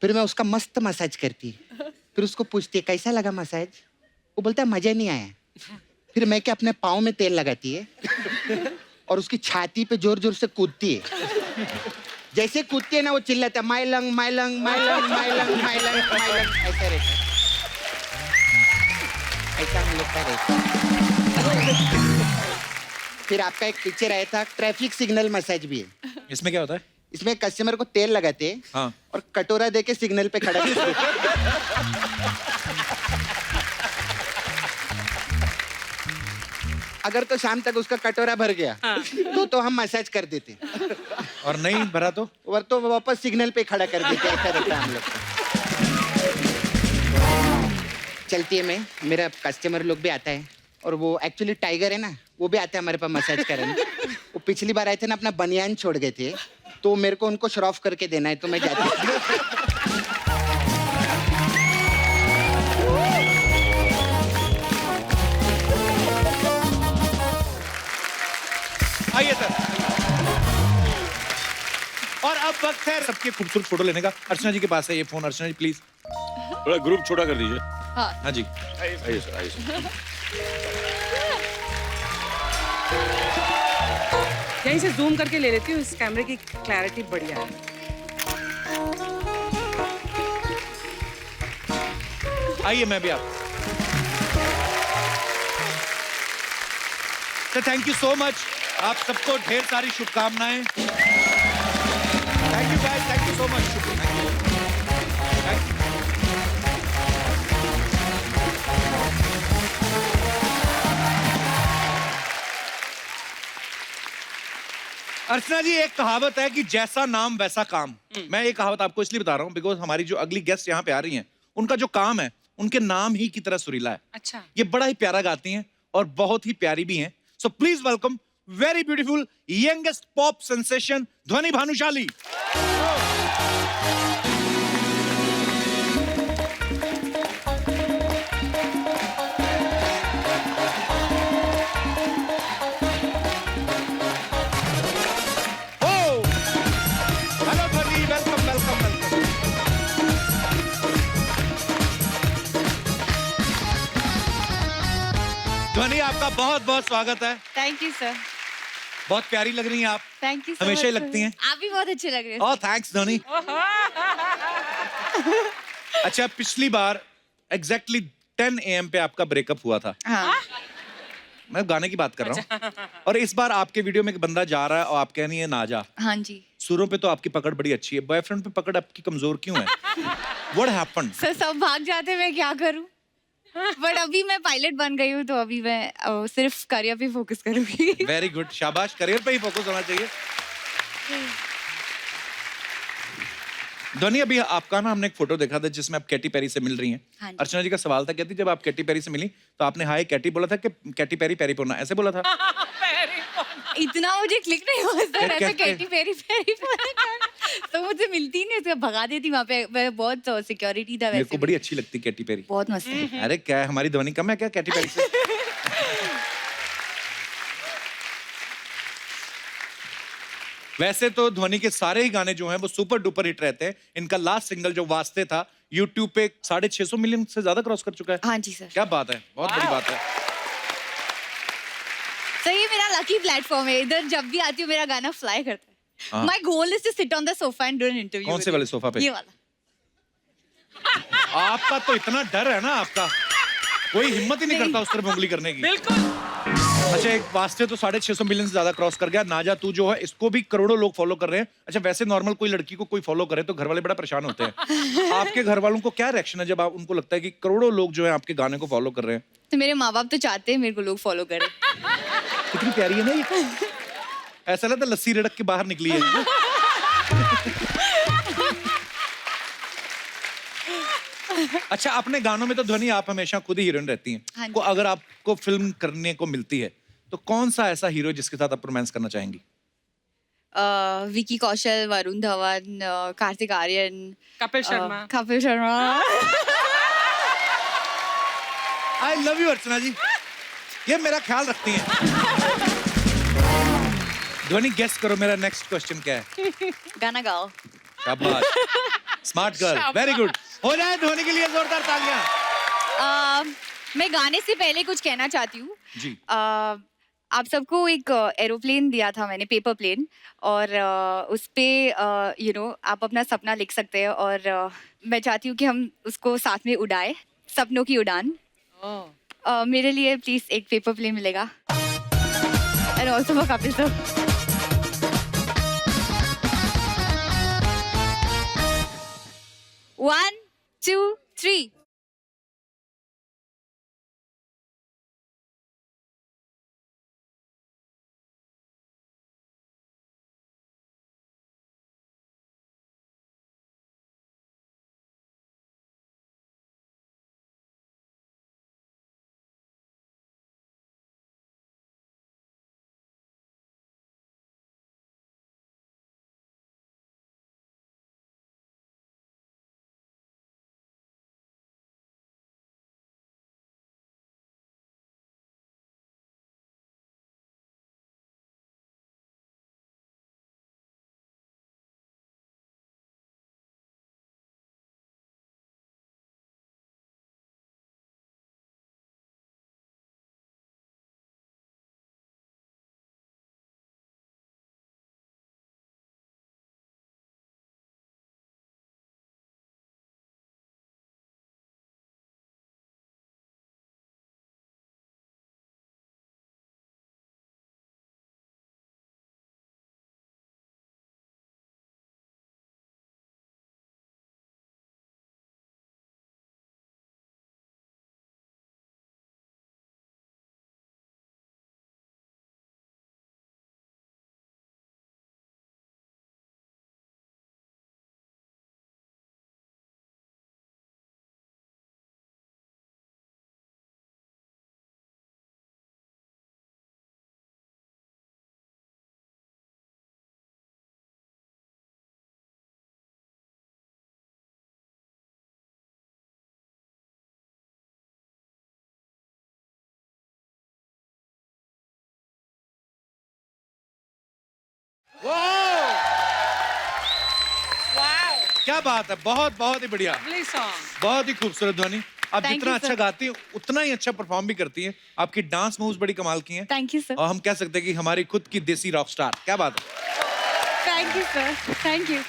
फिर मैं उसका मस्त मसाज करती है, फिर उसको पूछती है कैसा लगा मसाज, वो बोलता है मजा नहीं आया। फिर मैं क्या अपने पाँव में तेल लगाती है और उसकी छाती पे जोर जोर से कूदती है। जैसे कूदती है ना वो चिल्लाता है माइलंग माइलंग माइलंग माइलंग माइलंग माइलंग, ऐसा रहता है। ऐसा हम लोग का रहता है। फिर आपका एक पिक्चर आया था, ट्रैफिक सिग्नल मसाज भी है। इसमें क्या होता है? इसमें कस्टमर को तेल लगाते हैं, हाँ। और कटोरा देके सिग्नल पे खड़ा करते हैं। अगर तो शाम तक उसका कटोरा भर गया तो हम मसाज कर देते, और नहीं भरा तो वापस सिग्नल पे खड़ा कर देते। ऐसा रहता है हम लोग का। चलती है मैं, मेरा कस्टमर लोग भी आता है, और वो एक्चुअली टाइगर है ना, वो भी आता है हमारे पास मसाज करने। वो पिछली बार आए थे ना, अपना बनियान छोड़ गए थे, तो मेरे को उनको श्रॉफ करके देना है, तो मैं जाती हूँ। आइए सर। और अब वक्त है सबके खूबसूरत फोटो लेने का। अर्चना जी के पास है ये फोन। अर्चना जी प्लीज थोड़ा ग्रुप छोटा कर दीजिए। हाँ जी, आइए सर, आइए सर। यहीं से जूम करके ले लेती हूँ, इस कैमरे की क्लैरिटी बढ़िया है। आइए मैं भी आप। तो थैंक यू सो मच, आप सबको ढेर सारी शुभकामनाएं। Thank you guys, thank you so much. Archana ji, एक कहावत है कि जैसा नाम वैसा काम। मैं ये कहावत आपको इसलिए बता रहा हूँ बिकॉज हमारी जो अगली गेस्ट यहाँ पे आ रही हैं, उनका जो काम है उनके नाम ही की तरह सुरीला है। अच्छा, ये बड़ा ही प्यारा गाती हैं और बहुत ही प्यारी भी हैं। So please welcome very beautiful youngest pop sensation ध्वनि भानुशाली। हेलो ध्वनि, वेलकम वेलकम वेलकम। ध्वनि, आपका बहुत बहुत स्वागत है। Thank you sir. बहुत प्यारी लग रही हैं आप। Thank you. हमेशा ही लगती हैं। आप भी बहुत अच्छे लग रहे हैं। ओह थैंक्स ध्वनि। अच्छा, पिछली बार एग्जैक्टली 10 AM पे आपका ब्रेकअप हुआ था। हाँ। मैं गाने की बात कर रहा हूँ। और इस बार आपके वीडियो में एक बंदा जा रहा है और आप कह रही है ना जा। हाँ जी। सुरों पे तो आपकी पकड़ बड़ी अच्छी है, बॉयफ्रेंड पे पकड़ आपकी कमजोर क्यों है? What happened? सर सब भाग जाते, मैं क्या करूं? बट अभी मैं पायलट बन गई हूँ, तो अभी मैं सिर्फ करियर पे फोकस करूंगी। वेरी गुड, शाबाश, करियर पे ही फोकस होना चाहिए। ध्वनि, अभी आपका ना हमने एक फोटो देखा था जिसमें आप कैटी पेरी से मिल रही हैं। हाँ जी। अर्चना जी का सवाल था, कहती जब आप कैटी पेरी से मिली तो आपने हाय कैटी बोला था कि कैटी पेरी पेरी पोना ऐसे बोला था? इतना मुझे क्लिक नहीं हुआ सर, क्या- ऐसा क्या- कैटी पेरी पेरी तो मुझसे मिलती ही नहीं, उसको भगा देती वहाँ पे। मैं बहुत सिक्योरिटी था मेरे वैसे को भी। बड़ी अच्छी लगती कैटी पेरी। बहुत मस्त है। अरे क्या है, हमारी ध्वनि कम है क्या कैटी पेरी से? वैसे तो ध्वनि के सारे ही गाने जो हैं वो सुपर डुपर हिट रहते हैं। इनका लास्ट सिंगल जो वास्ते था यूट्यूब पे 650 मिलियन से ज्यादा क्रॉस कर चुका है। हाँ जी सर। क्या बात है, बहुत बड़ी बात है। सर ये मेरा लकी प्लेटफॉर्म है, इधर जब भी आती हूँ मेरा गाना फ्लाई करता है। हाँ। My goal is to sit on the sofa and do an interview. कौन से वाले सोफा पे? ये वाला। आपका तो इतना डर है ना, आपका कोई हिम्मत ही नहीं करता उस तरफ उंगली करने की। बिल्कुल। अच्छा, एक वास्ते तो 650 मिलियन से ज्यादा क्रॉस कर गया। ना जा तू जो है इसको भी करोड़ों लोग फॉलो कर रहे हैं। अच्छा, वैसे नॉर्मल कोई लड़की को कोई फॉलो करे तो घर वाले बड़ा परेशान होते हैं। आपके घर वालों को क्या रिएक्शन है जब आप उनको लगता है कि करोड़ों लोग जो है आपके गाने को फॉलो कर रहे हैं? तो मेरे माँ बाप तो चाहते हैं मेरे को लोग फॉलो करें। कितनी प्यारी है ना ये। ऐसा लगता है लस्सी रड़क के बाहर निकली है। अच्छा, अपने गानों में तो ध्वनि आप हमेशा खुद ही हीरोइन रहती हैं। हाँ जी। को अगर आपको फिल्म करने को मिलती है तो कौन सा ऐसा हीरो जिसके साथ आप रोमांस करना चाहेंगी? Vicky Kaushal, Varun Dhawan, Kartik Aaryan, Kapil Sharma. Kapil Sharma. I love you Archana ji, ये मेरा ख्याल रखती हैं। ध्वनि, गेस करो मेरा नेक्स्ट क्वेश्चन क्या है? गाना गाओ। शाबाश, स्मार्ट गर्ल, वेरी गुड। हो जाए ध्वनि के लिए जोरदार तालियां। मैं गाने से पहले कुछ कहना चाहती हूँ जी। आप सबको एक एरोप्लेन दिया था मैंने, पेपर प्लेन, और उस पे आप अपना सपना लिख सकते हैं, और मैं चाहती हूँ कि हम उसको साथ में उड़ाए, सपनों की उड़ान। मेरे लिए प्लीज एक पेपर प्लेन मिलेगा। And also for Kapil sir. 1, 2, 3। क्या बात है, बहुत बहुत ही बढ़िया, Lovely song. बहुत ही खूबसूरत ध्वनि। आप Thank जितना you, अच्छा sir. गाती हैं उतना ही अच्छा परफॉर्म भी करती हैं। आपकी डांस मूव्स बड़ी कमाल की हैं। Thank you sir. और हम कह सकते हैं कि हमारी खुद की देसी रॉक स्टार। क्या बात है। Thank you sir. Thank you.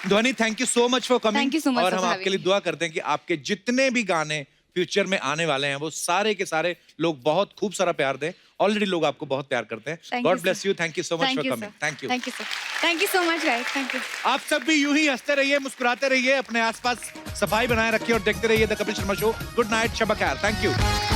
Dhvani, thank you so much for coming. Thank you so much और for हम having आपके लिए me. दुआ करते हैं कि आपके जितने भी गाने फ्यूचर में आने वाले हैं वो सारे के सारे लोग बहुत खूब सारा प्यार दें। ऑलरेडी लोग आपको बहुत प्यार करते हैं। Thank God you, bless sir. You. Thank you so much Thank for you, coming. sir. Thank you. Thank you sir. Thank you so much guys. Thank you. आप सब भी यूं ही हंसते रहिए, मुस्कुराते रहिए, अपने आसपास सफाई बनाए रखिए और देखते रहिए the Kapil Sharma show. Good night, शब खैर। Thank you.